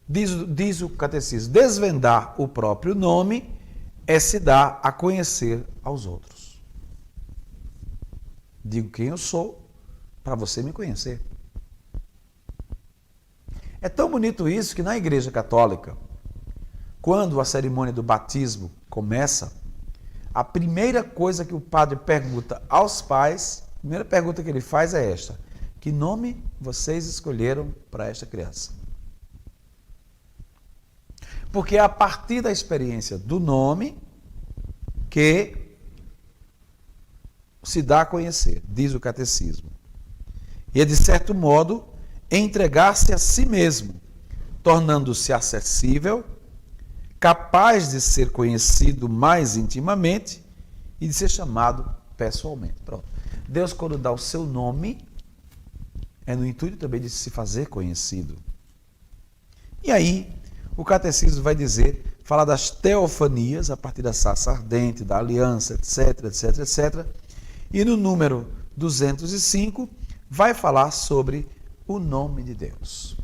A: diz o catecismo, desvendar o próprio nome é se dar a conhecer aos outros. Digo quem eu sou para você me conhecer. É tão bonito isso que na Igreja Católica, quando a cerimônia do batismo começa, a primeira coisa que o padre pergunta aos pais, a primeira pergunta que ele faz é esta: que nome vocês escolheram para esta criança? Porque é a partir da experiência do nome que se dá a conhecer, diz o catecismo. E é, de certo modo, entregar-se a si mesmo, tornando-se acessível, capaz de ser conhecido mais intimamente e de ser chamado pessoalmente. Pronto. Deus, quando dá o seu nome, é no intuito também de se fazer conhecido. E aí, o catecismo vai dizer, falar das teofanias, a partir da sarça ardente, da aliança, etc, etc, etc. E no número 205, vai falar sobre o nome de Deus.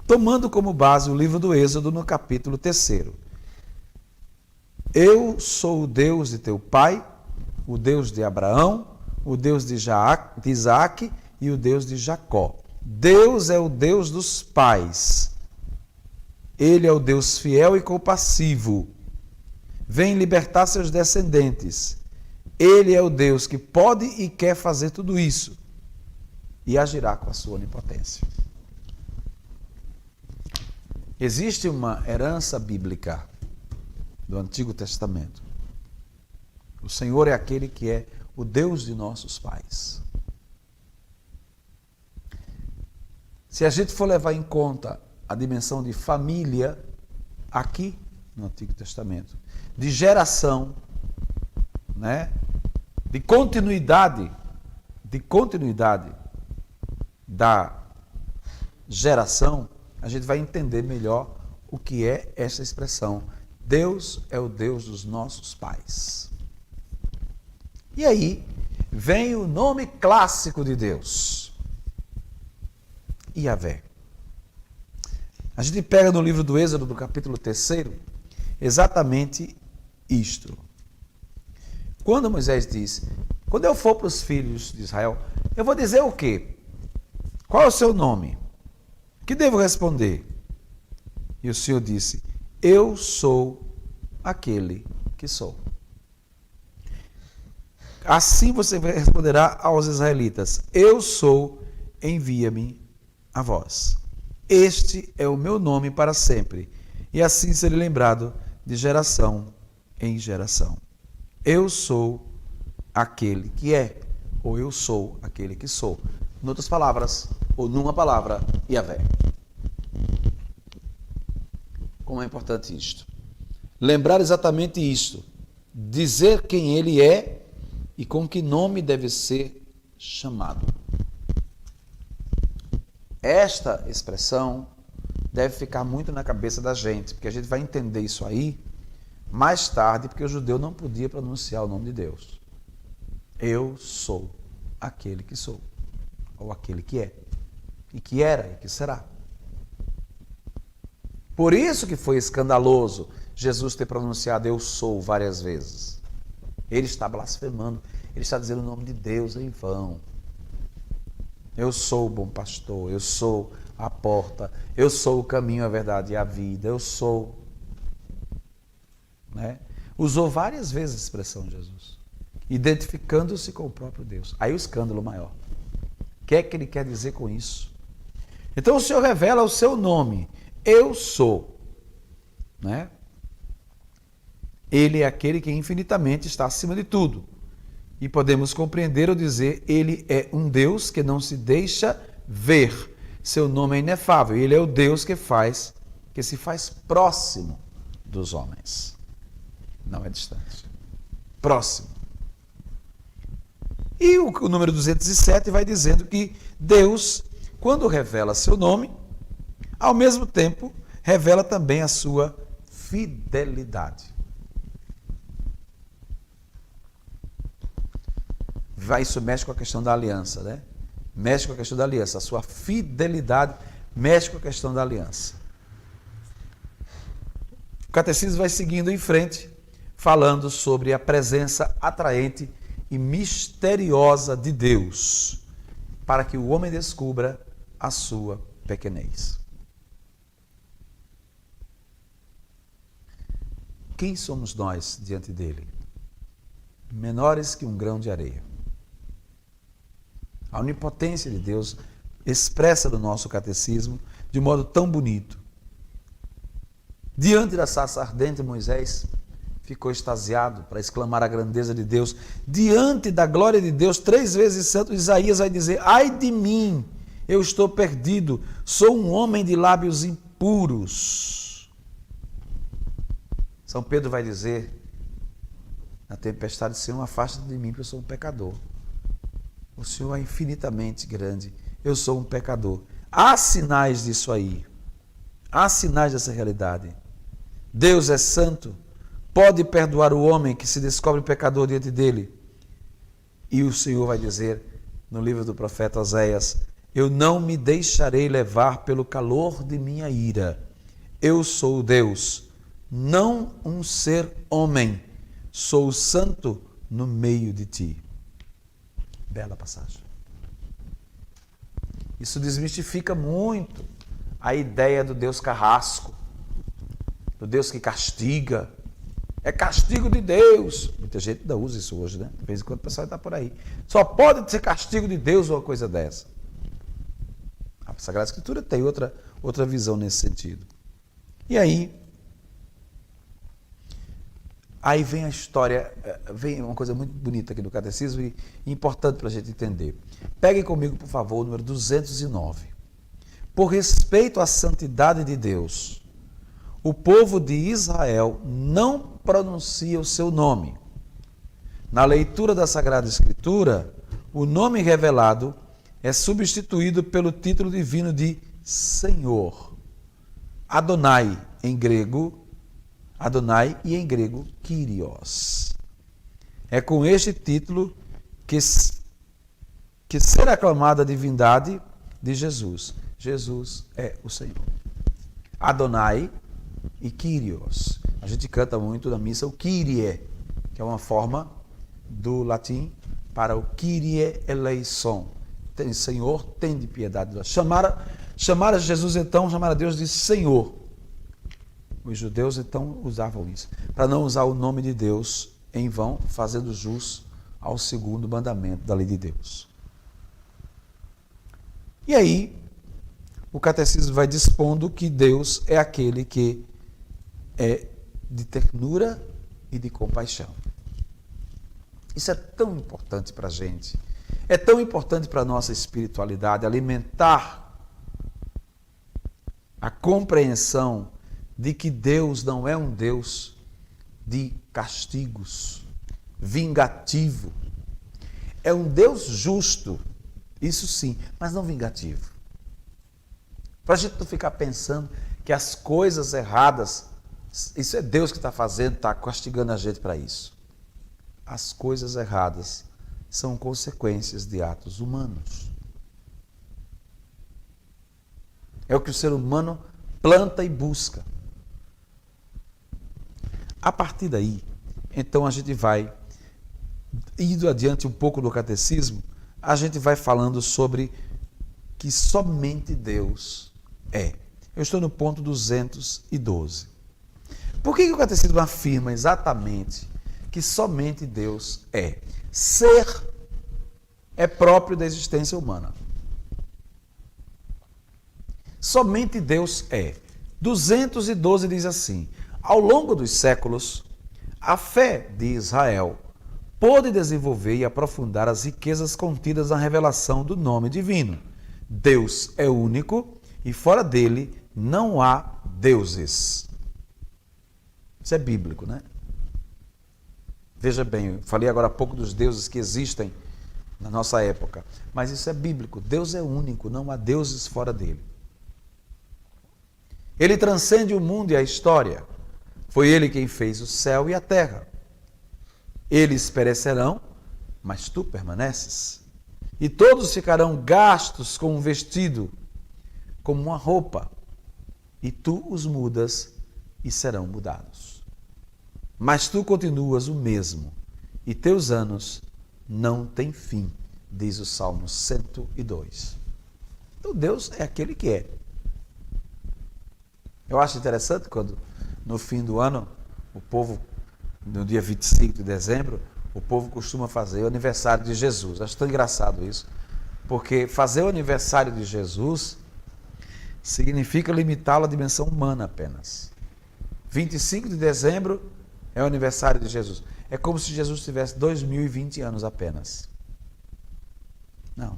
A: Tomando como base o livro do Êxodo, no capítulo 3. Eu sou o Deus de teu pai, o Deus de Abraão, o Deus de Isaac e o Deus de Jacó. Deus é o Deus dos pais. Ele é o Deus fiel e compassivo. Vem libertar seus descendentes. Ele é o Deus que pode e quer fazer tudo isso. E agirá com a sua onipotência. Existe uma herança bíblica do Antigo Testamento. O Senhor é aquele que é o Deus de nossos pais. Se a gente for levar em conta a dimensão de família aqui no Antigo Testamento, de geração, né? de continuidade da geração, a gente vai entender melhor o que é essa expressão. Deus é o Deus dos nossos pais. E aí vem o nome clássico de Deus, Yahvé. A gente pega no livro do Êxodo, do capítulo 3, exatamente isto. Quando Moisés diz, quando eu for para os filhos de Israel, eu vou dizer o quê? Qual é o seu nome? O que devo responder? E o Senhor disse, eu sou aquele que sou. Assim você responderá aos israelitas, eu sou, envia-me a vós. Este é o meu nome para sempre, e assim serei lembrado de geração em geração. Eu sou aquele que é, ou eu sou aquele que sou. Em outras palavras, ou numa palavra, Yahvé. Como é importante isto. Lembrar exatamente isto. Dizer quem ele é e com que nome deve ser chamado. Esta expressão deve ficar muito na cabeça da gente, porque a gente vai entender isso aí mais tarde, porque o judeu não podia pronunciar o nome de Deus. Eu sou aquele que sou, ou aquele que é, e que era e que será. Por isso que foi escandaloso Jesus ter pronunciado eu sou várias vezes. Ele está blasfemando, ele está dizendo o nome de Deus em vão. Eu sou o bom pastor, eu sou a porta, eu sou o caminho, a verdade e a vida, eu sou. Né? Usou várias vezes a expressão de Jesus, identificando-se com o próprio Deus. Aí o escândalo maior. O que é que ele quer dizer com isso? Então o Senhor revela o seu nome, eu sou. Né? Ele é aquele que infinitamente está acima de tudo. E podemos compreender ou dizer, ele é um Deus que não se deixa ver. Seu nome é inefável. Ele é o Deus que se faz próximo dos homens. Não é distante. Próximo. E o número 207 vai dizendo que Deus, quando revela seu nome, ao mesmo tempo revela também a sua fidelidade. Isso mexe com a questão da aliança, né? Mexe com a questão da aliança. A sua fidelidade mexe com a questão da aliança. O catecismo vai seguindo em frente, falando sobre a presença atraente e misteriosa de Deus, para que o homem descubra a sua pequenez. Quem somos nós diante dele? Menores que um grão de areia. A onipotência de Deus expressa no nosso catecismo de modo tão bonito. Diante da sarça ardente, Moisés ficou extasiado para exclamar a grandeza de Deus. Diante da glória de Deus, 3 vezes santo, Isaías vai dizer: ai de mim, eu estou perdido, sou um homem de lábios impuros. São Pedro vai dizer na tempestade: Senhor, afasta de mim, porque eu sou um pecador. O Senhor é infinitamente grande, eu sou um pecador. Há sinais disso aí, há sinais dessa realidade. Deus é santo, pode perdoar o homem que se descobre pecador diante dele. E o Senhor vai dizer no livro do profeta Oséias: eu não me deixarei levar pelo calor de minha ira. Eu sou Deus, não um ser homem, sou o santo no meio de ti. Bela passagem. Isso desmistifica muito a ideia do Deus carrasco, do Deus que castiga. É castigo de Deus. Muita gente ainda usa isso hoje, né? De vez em quando o pessoal está por aí. Só pode ser castigo de Deus ou uma coisa dessa. A Sagrada Escritura tem outra visão nesse sentido. E aí vem a história, vem uma coisa muito bonita aqui do catecismo e importante para a gente entender. Peguem comigo, por favor, o número 209. Por respeito à santidade de Deus, o povo de Israel não pronuncia o seu nome. Na leitura da Sagrada Escritura, o nome revelado é substituído pelo título divino de Senhor. Adonai, em grego, Adonai e em grego, Kyrios. É com este título que será aclamada a divindade de Jesus. Jesus é o Senhor. Adonai e Kyrios. A gente canta muito na missa o Kyrie, que é uma forma do latim para o Kyrie eleison. Senhor, tende piedade. Chamar a Jesus, então, chamar a Deus de Senhor. Os judeus, então, usavam isso, para não usar o nome de Deus em vão, fazendo jus ao segundo mandamento da lei de Deus. E aí, o catecismo vai dispondo que Deus é aquele que é de ternura e de compaixão. Isso é tão importante para a gente, é tão importante para a nossa espiritualidade, alimentar a compreensão de que Deus não é um Deus de castigos, vingativo. É um Deus justo, isso sim, mas não vingativo. Para a gente não ficar pensando que as coisas erradas, isso é Deus que está fazendo, está castigando a gente para isso. As coisas erradas são consequências de atos humanos. É o que o ser humano planta e busca. A partir daí, então a gente vai, indo adiante um pouco do catecismo, a gente vai falando sobre que somente Deus é. Eu estou no ponto 212. Por que o catecismo afirma exatamente que somente Deus é? Ser é próprio da existência humana. Somente Deus é. 212 diz assim: ao longo dos séculos, a fé de Israel pôde desenvolver e aprofundar as riquezas contidas na revelação do nome divino. Deus é único e fora dele não há deuses. Isso é bíblico, né? Veja bem, eu falei agora há pouco dos deuses que existem na nossa época. Mas isso é bíblico. Deus é único, não há deuses fora dele. Ele transcende o mundo e a história. Foi ele quem fez o céu e a terra. Eles perecerão, mas tu permaneces. E todos ficarão gastos como um vestido, como uma roupa. E tu os mudas e serão mudados. Mas tu continuas o mesmo, e teus anos não têm fim, diz o Salmo 102. Então Deus é aquele que é. Eu acho interessante quando, no fim do ano, o povo, no dia 25 de dezembro, o povo costuma fazer o aniversário de Jesus. Acho tão engraçado isso, porque fazer o aniversário de Jesus significa limitá-lo à dimensão humana apenas. 25 de dezembro é o aniversário de Jesus. É como se Jesus tivesse 2020 anos apenas. Não.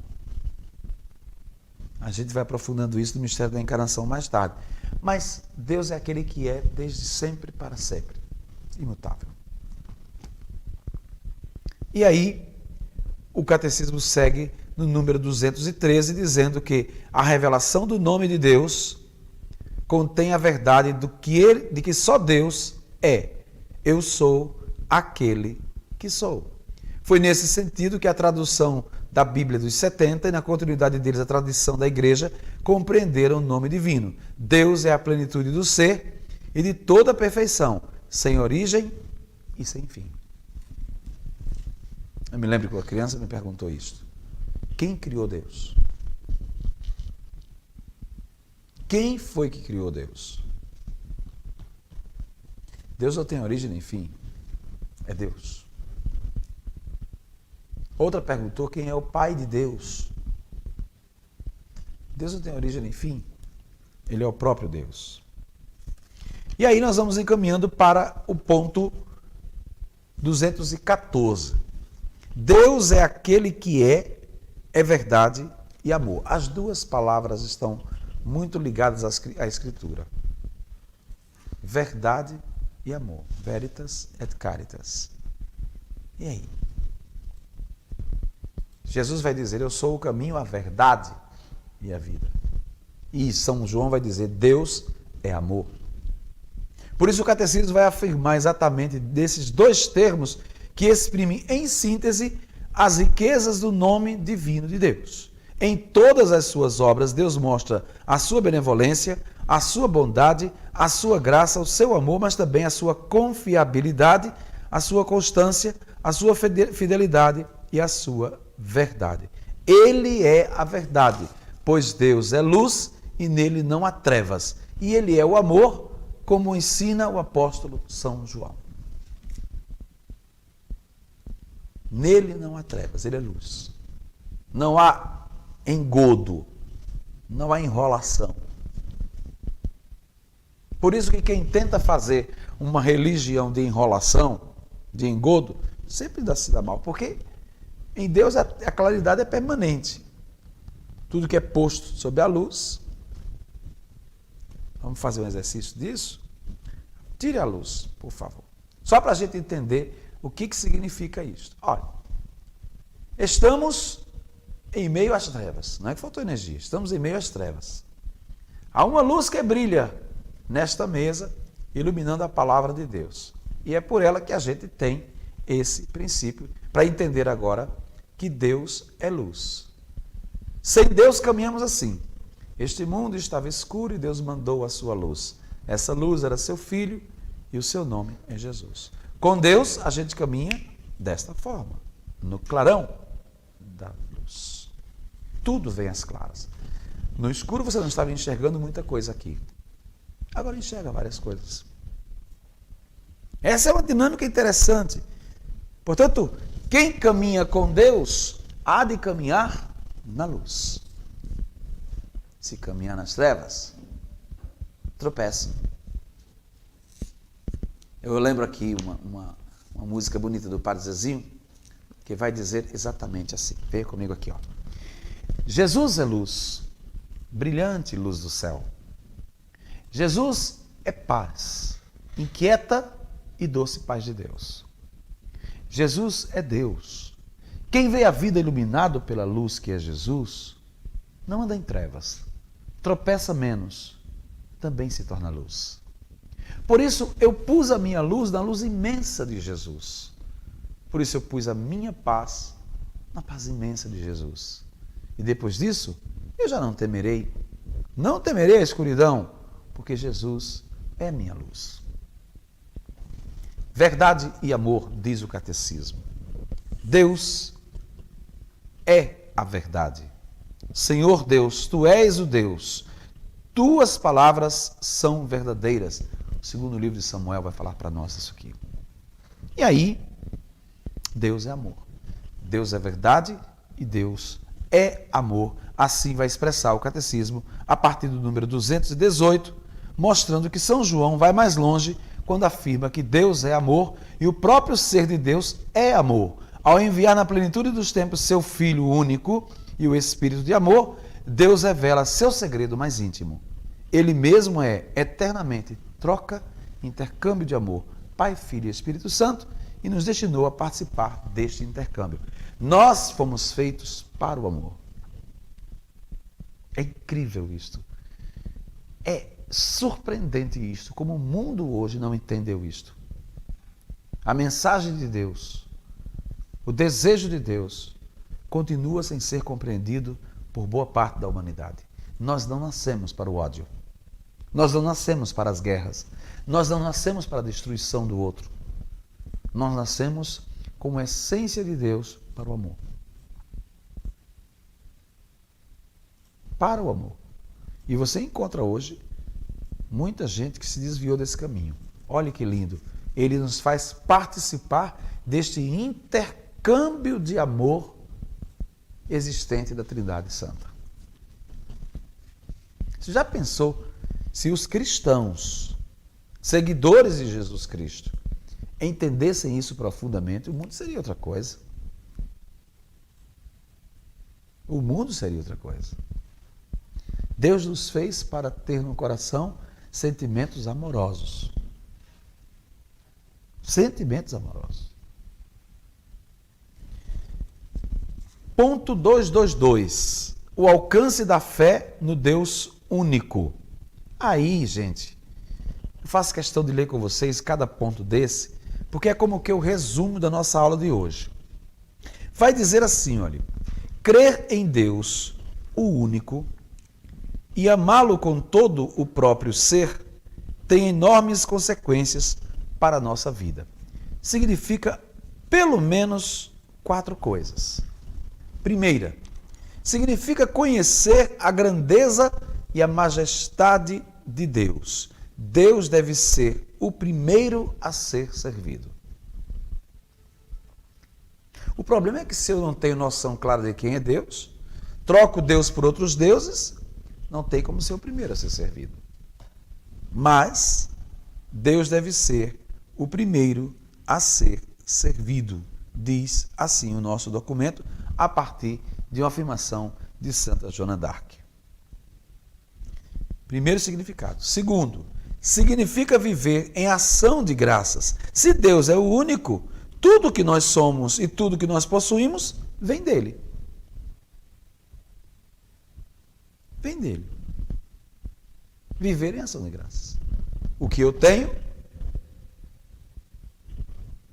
A: A gente vai aprofundando isso no mistério da encarnação mais tarde. Mas Deus é aquele que é desde sempre para sempre. Imutável. E aí, o catecismo segue no número 213, dizendo que a revelação do nome de Deus contém a verdade de que só Deus é. Eu sou aquele que sou. Foi nesse sentido que a tradução da Bíblia dos 70 e na continuidade deles a tradição da igreja compreenderam o nome divino. Deus é a plenitude do ser e de toda a perfeição, sem origem e sem fim. Eu me lembro que uma criança me perguntou isto. Quem criou Deus? Quem foi que criou Deus? Deus não tem origem nem fim. É Deus. Outra perguntou quem é o Pai de Deus. Deus não tem origem nem fim. Ele é o próprio Deus. E aí nós vamos encaminhando para o ponto 214. Deus é aquele que é verdade e amor. As duas palavras estão muito ligadas à Escritura. Verdade e amor. Veritas et caritas. E aí? Jesus vai dizer, eu sou o caminho, a verdade e a vida. E São João vai dizer, Deus é amor. Por isso o catecismo vai afirmar exatamente desses dois termos que exprimem em síntese as riquezas do nome divino de Deus. Em todas as suas obras, Deus mostra a sua benevolência, a sua bondade, a sua graça, o seu amor, mas também a sua confiabilidade, a sua constância, a sua fidelidade e a sua verdade. Ele é a verdade, pois Deus é luz e nele não há trevas. E ele é o amor, como ensina o apóstolo São João. Nele não há trevas, ele é luz. Não há engodo, não há enrolação. Por isso que quem tenta fazer uma religião de enrolação, de engodo, sempre se dá mal, porque em Deus a claridade é permanente. Tudo que é posto sob a luz, vamos fazer um exercício disso? Tire a luz, por favor. Só para a gente entender o que significa isso. Olha, estamos em meio às trevas. Não é que faltou energia, estamos em meio às trevas. Há uma luz que brilha nesta mesa, iluminando a palavra de Deus. E é por ela que a gente tem esse princípio, para entender agora que Deus é luz. Sem Deus caminhamos assim. Este mundo estava escuro e Deus mandou a sua luz. Essa luz era seu Filho e o seu nome é Jesus. Com Deus a gente caminha desta forma, no clarão da luz. Tudo vem às claras. No escuro você não estava enxergando muita coisa aqui. Agora enxerga várias coisas. Essa é uma dinâmica interessante. Portanto, quem caminha com Deus há de caminhar na luz. Se caminhar nas trevas, tropeça. Eu lembro aqui uma música bonita do Padre Zezinho, que vai dizer exatamente assim. Veja comigo aqui, ó. Jesus é luz, brilhante luz do céu. Jesus é paz, inquieta e doce paz de Deus. Jesus é Deus, Quem vê a vida iluminado pela luz que é Jesus, não anda em trevas, tropeça menos, também se torna luz. Por isso eu pus a minha luz na luz imensa de Jesus. Por isso eu pus a minha paz na paz imensa de Jesus. E depois disso, eu já não temerei. Não temerei a escuridão, porque Jesus é a minha luz. Verdade e amor, diz o catecismo. Deus é a verdade. Senhor Deus, Tu és o Deus. Tuas palavras são verdadeiras. O segundo livro de Samuel vai falar para nós isso aqui. E aí, Deus é amor. Deus é verdade e Deus é amor. Assim vai expressar o catecismo a partir do número 218, mostrando que São João vai mais longe quando afirma que Deus é amor e o próprio ser de Deus é amor. Ao enviar na plenitude dos tempos seu Filho único e o Espírito de amor, Deus revela seu segredo mais íntimo. Ele mesmo é eternamente troca, intercâmbio de amor, Pai, Filho e Espírito Santo, e nos destinou a participar deste intercâmbio. Nós fomos feitos para o amor. É incrível isto. É surpreendente isto, como o mundo hoje não entendeu isto. A mensagem de Deus, o desejo de Deus, continua sem ser compreendido por boa parte da humanidade. Nós não nascemos para o ódio. Nós não nascemos para as guerras. Nós não nascemos para a destruição do outro. Nós nascemos com a essência de Deus para o amor. Para o amor. E você encontra hoje muita gente que se desviou desse caminho. Olha que lindo. Ele nos faz participar deste intercâmbio de amor existente da Trindade Santa. Você já pensou se os cristãos, seguidores de Jesus Cristo, entendessem isso profundamente, o mundo seria outra coisa. O mundo seria outra coisa. Deus nos fez para ter no coração sentimentos amorosos. Sentimentos amorosos. Ponto 222. O alcance da fé no Deus único. Aí, gente, eu faço questão de ler com vocês cada ponto desse, porque é como que o resumo da nossa aula de hoje. Vai dizer assim, olha, crer em Deus, o único, e amá-lo com todo o próprio ser, tem enormes consequências para a nossa vida. Significa pelo menos 4 coisas. Primeira, significa conhecer a grandeza e a majestade de Deus. Deus deve ser o primeiro a ser servido. O problema é que se eu não tenho noção clara de quem é Deus, troco Deus por outros deuses, não tem como ser o primeiro a ser servido. Mas Deus deve ser o primeiro a ser servido, diz assim o nosso documento, a partir de uma afirmação de Santa Joana d'Arc. Primeiro significado. Segundo, significa viver em ação de graças. Se Deus é o único, tudo que nós somos e tudo que nós possuímos vem dele. Vem dele. Viver em ação de graças. O que eu tenho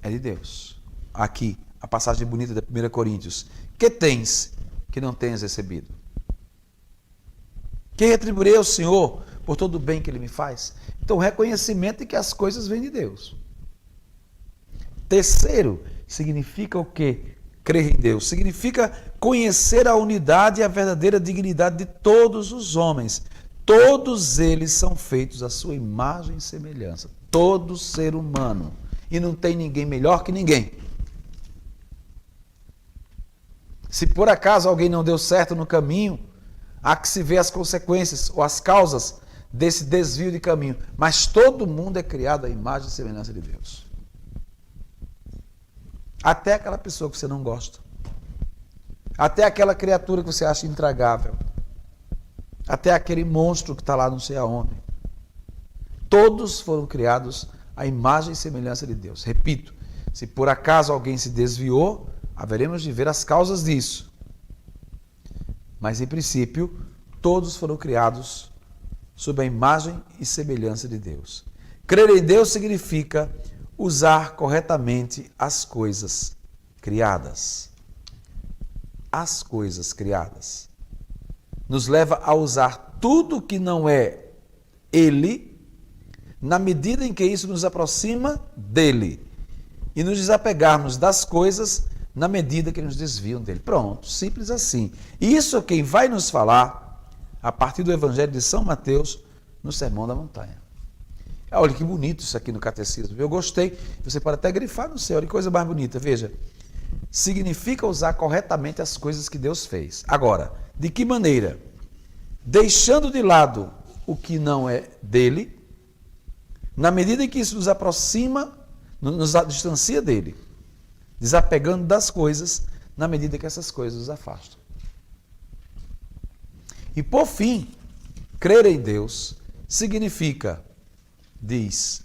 A: é de Deus. Aqui, a passagem bonita da 1 Coríntios. Que tens que não tenhas recebido? Que retribuirei ao Senhor por todo o bem que Ele me faz? Então, o reconhecimento de que as coisas vêm de Deus. Terceiro, significa o quê? Crer em Deus. Significa conhecer a unidade e a verdadeira dignidade de todos os homens. Todos eles são feitos à sua imagem e semelhança. Todo ser humano. E não tem ninguém melhor que ninguém. Se por acaso alguém não deu certo no caminho, há que se ver as consequências ou as causas desse desvio de caminho. Mas todo mundo é criado à imagem e semelhança de Deus. Até aquela pessoa que você não gosta. Até aquela criatura que você acha intragável. Até aquele monstro que está lá não sei aonde. Todos foram criados à imagem e semelhança de Deus. Repito, se por acaso alguém se desviou, Haveremos de ver as causas disso. Mas, em princípio, todos foram criados sob a imagem e semelhança de Deus. Crer em Deus significa usar corretamente as coisas criadas. As coisas criadas. Nos leva a usar tudo que não é Ele, na medida em que isso nos aproxima dele. E nos desapegarmos das coisas na medida que nos desviam dele. Pronto, simples assim. E isso é quem vai nos falar a partir do Evangelho de São Mateus no Sermão da Montanha. Olha que bonito isso aqui no Catecismo. Eu gostei. Você pode até grifar no céu. Olha que coisa mais bonita. Veja. Significa usar corretamente as coisas que Deus fez. Agora, de que maneira? Deixando de lado o que não é dele, na medida em que isso nos aproxima, nos distancia dele, desapegando das coisas, na medida que essas coisas nos afastam. E por fim, crer em Deus significa, diz,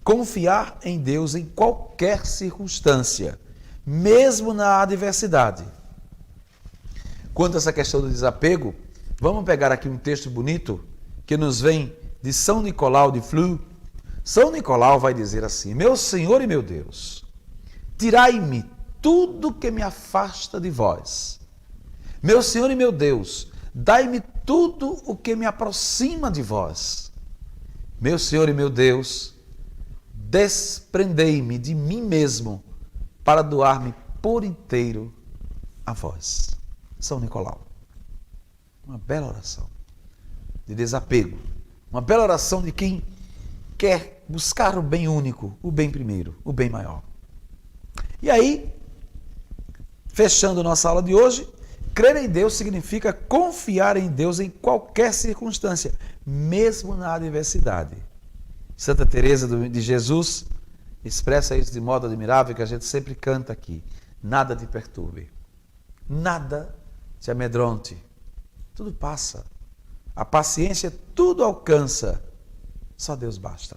A: confiar em Deus em qualquer circunstância, mesmo na adversidade. Quanto a essa questão do desapego, vamos pegar aqui um texto bonito que nos vem de São Nicolau de Flue. São Nicolau vai dizer assim: meu Senhor e meu Deus, tirai-me tudo que me afasta de vós. Meu Senhor e meu Deus, dai-me tudo o que me aproxima de vós. Meu Senhor e meu Deus, desprendei-me de mim mesmo para doar-me por inteiro a vós. São Nicolau. Uma bela oração de desapego. Uma bela oração de quem quer buscar o bem único, o bem primeiro, o bem maior. E aí, fechando nossa aula de hoje, crer em Deus significa confiar em Deus em qualquer circunstância, mesmo na adversidade. Santa Teresa de Jesus expressa isso de modo admirável que a gente sempre canta aqui. Nada te perturbe, nada te amedronte, tudo passa. A paciência tudo alcança, só Deus basta.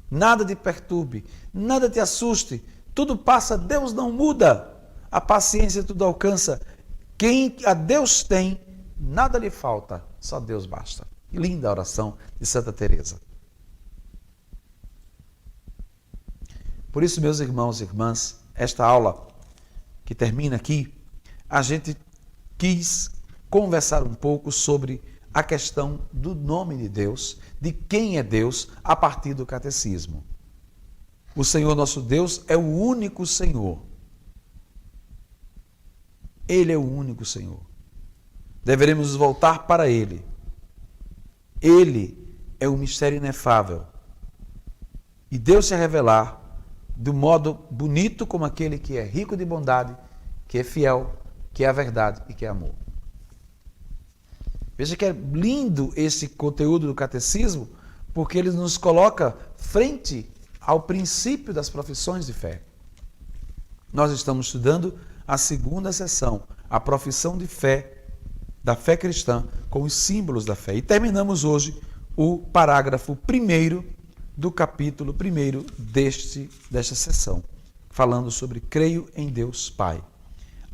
A: Nada te perturbe, nada te assuste, tudo passa, Deus não muda. A paciência tudo alcança. Quem a Deus tem, nada lhe falta, só Deus basta. Linda a oração de Santa Teresa. Por isso, meus irmãos e irmãs, esta aula que termina aqui, a gente quis conversar um pouco sobre a questão do nome de Deus, de quem é Deus, a partir do catecismo. O Senhor nosso Deus é o único Senhor. Ele é o único Senhor. Deveremos voltar para Ele. Ele é um mistério inefável. E Deus se revelar de um modo bonito como aquele que é rico de bondade, que é fiel, que é a verdade e que é amor. Veja que é lindo esse conteúdo do catecismo, porque ele nos coloca frente ao princípio das profissões de fé. Nós estamos estudando a segunda sessão, a profissão de fé, da fé cristã, com os símbolos da fé. E terminamos hoje o parágrafo 1º do capítulo 1º desta sessão, falando sobre creio em Deus Pai.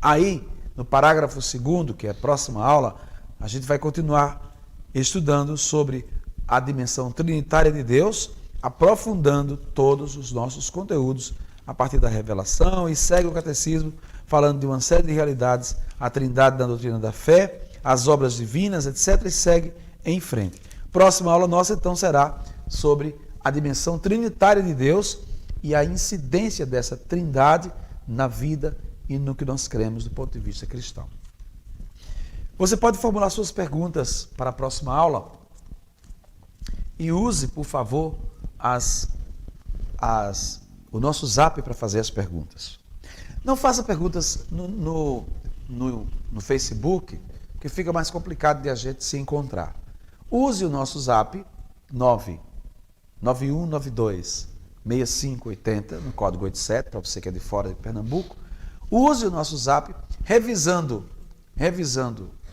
A: Aí, no parágrafo 2º, que é a próxima aula, a gente vai continuar estudando sobre a dimensão trinitária de Deus, aprofundando todos os nossos conteúdos a partir da revelação, e segue o catecismo falando de uma série de realidades, a trindade da doutrina da fé, as obras divinas, etc. e segue em frente. Próxima aula nossa, então, será sobre a dimensão trinitária de Deus e a incidência dessa trindade na vida e no que nós cremos do ponto de vista cristão. Você pode formular suas perguntas para a próxima aula e use, por favor, o nosso zap para fazer as perguntas. Não faça perguntas no Facebook, que fica mais complicado de a gente se encontrar. Use o nosso zap 991926580, no código 87, para você que é de fora de Pernambuco. Use o nosso zap revisando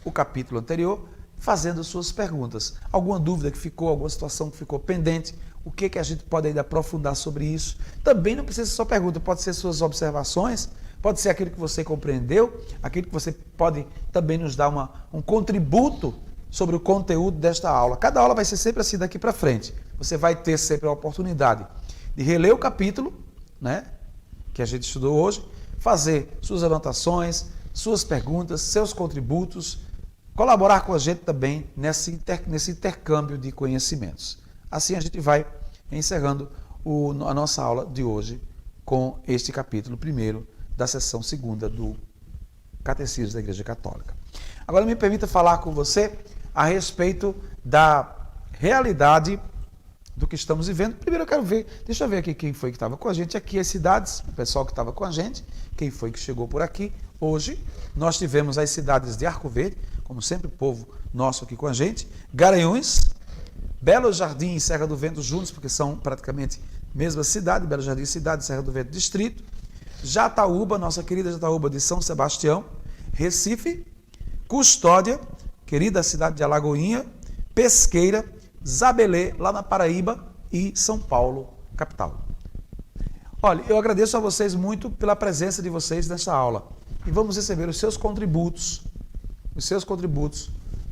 A: o capítulo anterior, fazendo suas perguntas. Alguma dúvida que ficou, alguma situação que ficou pendente, o que a gente pode ainda aprofundar sobre isso? Também não precisa ser só pergunta, pode ser suas observações, pode ser aquilo que você compreendeu, aquilo que você pode também nos dar um contributo sobre o conteúdo desta aula. Cada aula vai ser sempre assim daqui para frente. Você vai ter sempre a oportunidade de reler o capítulo, né, que a gente estudou hoje, fazer suas anotações, suas perguntas, seus contributos, colaborar com a gente também nesse intercâmbio de conhecimentos. Assim a gente vai encerrando a nossa aula de hoje com este capítulo 1º da seção 2ª do Catecismo da Igreja Católica. Agora me permita falar com você a respeito da realidade do que estamos vivendo. Primeiro eu quero ver, deixa eu ver aqui quem foi que estava com a gente aqui, as cidades, o pessoal que estava com a gente, quem foi que chegou por aqui. Hoje nós tivemos as cidades de Arco Verde, como sempre o povo nosso aqui com a gente, Garanhuns, Belo Jardim e Serra do Vento juntos, porque são praticamente mesma cidade, Belo Jardim cidade, Serra do Vento distrito, Jataúba, nossa querida Jataúba de São Sebastião, Recife, Custódia, querida cidade de Alagoinha, Pesqueira, Zabelê, lá na Paraíba, e São Paulo, capital. Olha, eu agradeço a vocês muito pela presença de vocês nesta aula e vamos receber os seus contributos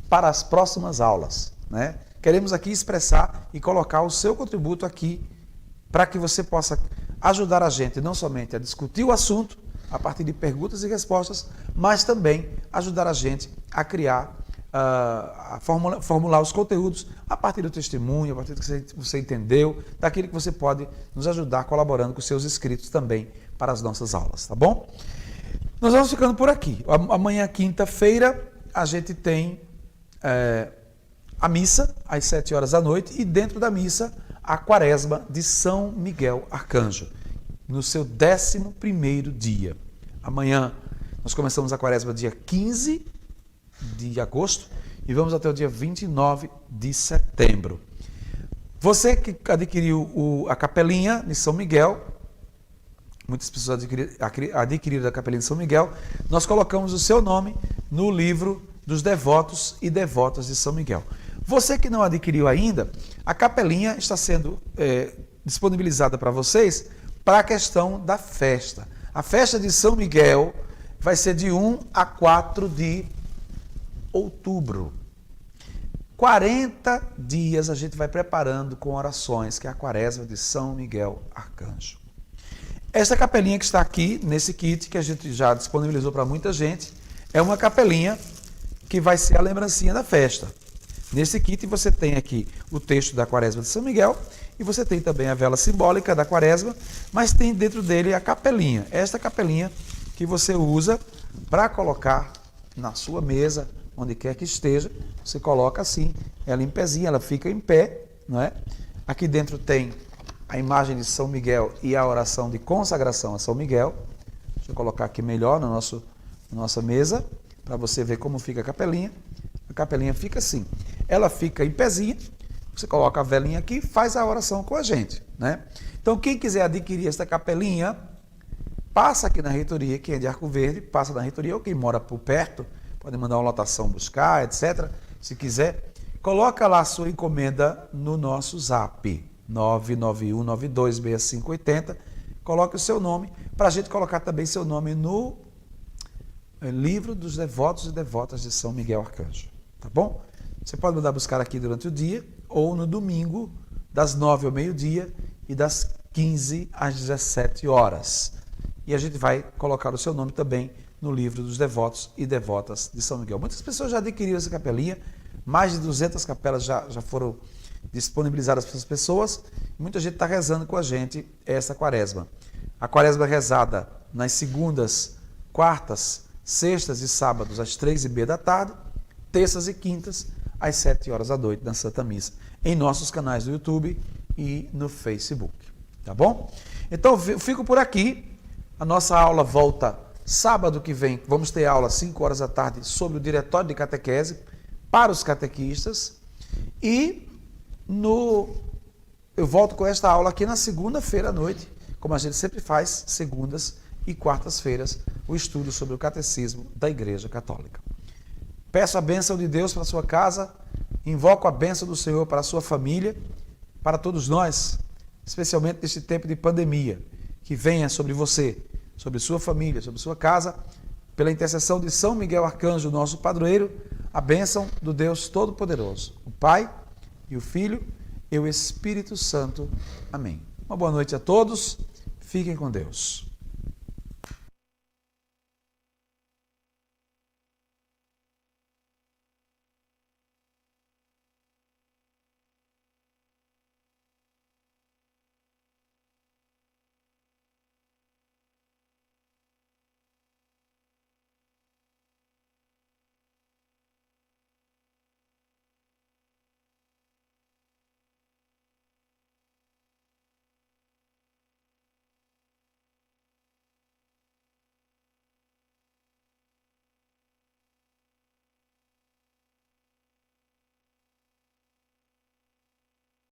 A: para as próximas aulas, né? Queremos aqui expressar e colocar o seu contributo aqui para que você possa ajudar a gente não somente a discutir o assunto a partir de perguntas e respostas, mas também ajudar a gente a criar, a formular os conteúdos a partir do testemunho, a partir do que você entendeu, daquilo que você pode nos ajudar colaborando com seus inscritos também para as nossas aulas, tá bom? Nós vamos ficando por aqui. Amanhã, quinta-feira, a gente tem a missa às 7 horas da noite e dentro da missa a quaresma de São Miguel Arcanjo, no seu 11º dia. Amanhã nós começamos a quaresma dia 15 de agosto e vamos até o dia 29 de setembro. Você que adquiriu a capelinha de São Miguel, muitas pessoas adquiriram a capelinha de São Miguel, nós colocamos o seu nome no livro dos devotos e devotas de São Miguel. Você que não adquiriu ainda, a capelinha está sendo disponibilizada para vocês para a questão da festa. A festa de São Miguel vai ser de 1 a 4 de outubro. 40 dias a gente vai preparando com orações, que é a quaresma de São Miguel Arcanjo. Esta capelinha que está aqui, nesse kit, que a gente já disponibilizou para muita gente, é uma capelinha que vai ser a lembrancinha da festa. Nesse kit você tem aqui o texto da quaresma de São Miguel e você tem também a vela simbólica da quaresma, mas tem dentro dele a capelinha. Esta capelinha que você usa para colocar na sua mesa, onde quer que esteja, você coloca assim, ela em pezinha, ela fica em pé, não é? Aqui dentro tem a imagem de São Miguel e a oração de consagração a São Miguel. Deixa eu colocar aqui melhor na nossa mesa, para você ver como fica a capelinha. A capelinha fica assim, ela fica em pezinha, você coloca a velinha aqui e faz a oração com a gente, né? Então, quem quiser adquirir esta capelinha, passa aqui na reitoria, quem é de Arco Verde, passa na reitoria, ou quem mora por perto, pode mandar uma lotação buscar, etc. Se quiser, coloca lá a sua encomenda no nosso zap, 991926580, coloque o seu nome, para a gente colocar também seu nome no livro dos devotos e devotas de São Miguel Arcanjo, tá bom? Você pode mandar buscar aqui durante o dia, ou no domingo, das 9 ao meio-dia e das 15 às 17 horas. E a gente vai colocar o seu nome também no livro dos devotos e devotas de São Miguel. Muitas pessoas já adquiriram essa capelinha, mais de 200 capelas já foram disponibilizadas para as pessoas, e muita gente está rezando com a gente essa quaresma. A quaresma é rezada nas segundas, quartas, sextas e sábados às 3h30 da tarde, terças e quintas às 7 horas da noite na Santa Missa, em nossos canais do YouTube e no Facebook, tá bom? Então, eu fico por aqui, a nossa aula volta sábado que vem, vamos ter aula às 5 horas da tarde sobre o Diretório de Catequese para os catequistas, e eu volto com esta aula aqui na segunda-feira à noite, como a gente sempre faz, segundas e quartas-feiras, o estudo sobre o Catecismo da Igreja Católica. Peço a bênção de Deus para a sua casa, invoco a bênção do Senhor para a sua família, para todos nós, especialmente neste tempo de pandemia, que venha sobre você sobre sua família, sobre sua casa, pela intercessão de São Miguel Arcanjo, nosso padroeiro, a bênção do Deus Todo-Poderoso, o Pai e o Filho e o Espírito Santo. Amém. Uma boa noite a todos. Fiquem com Deus.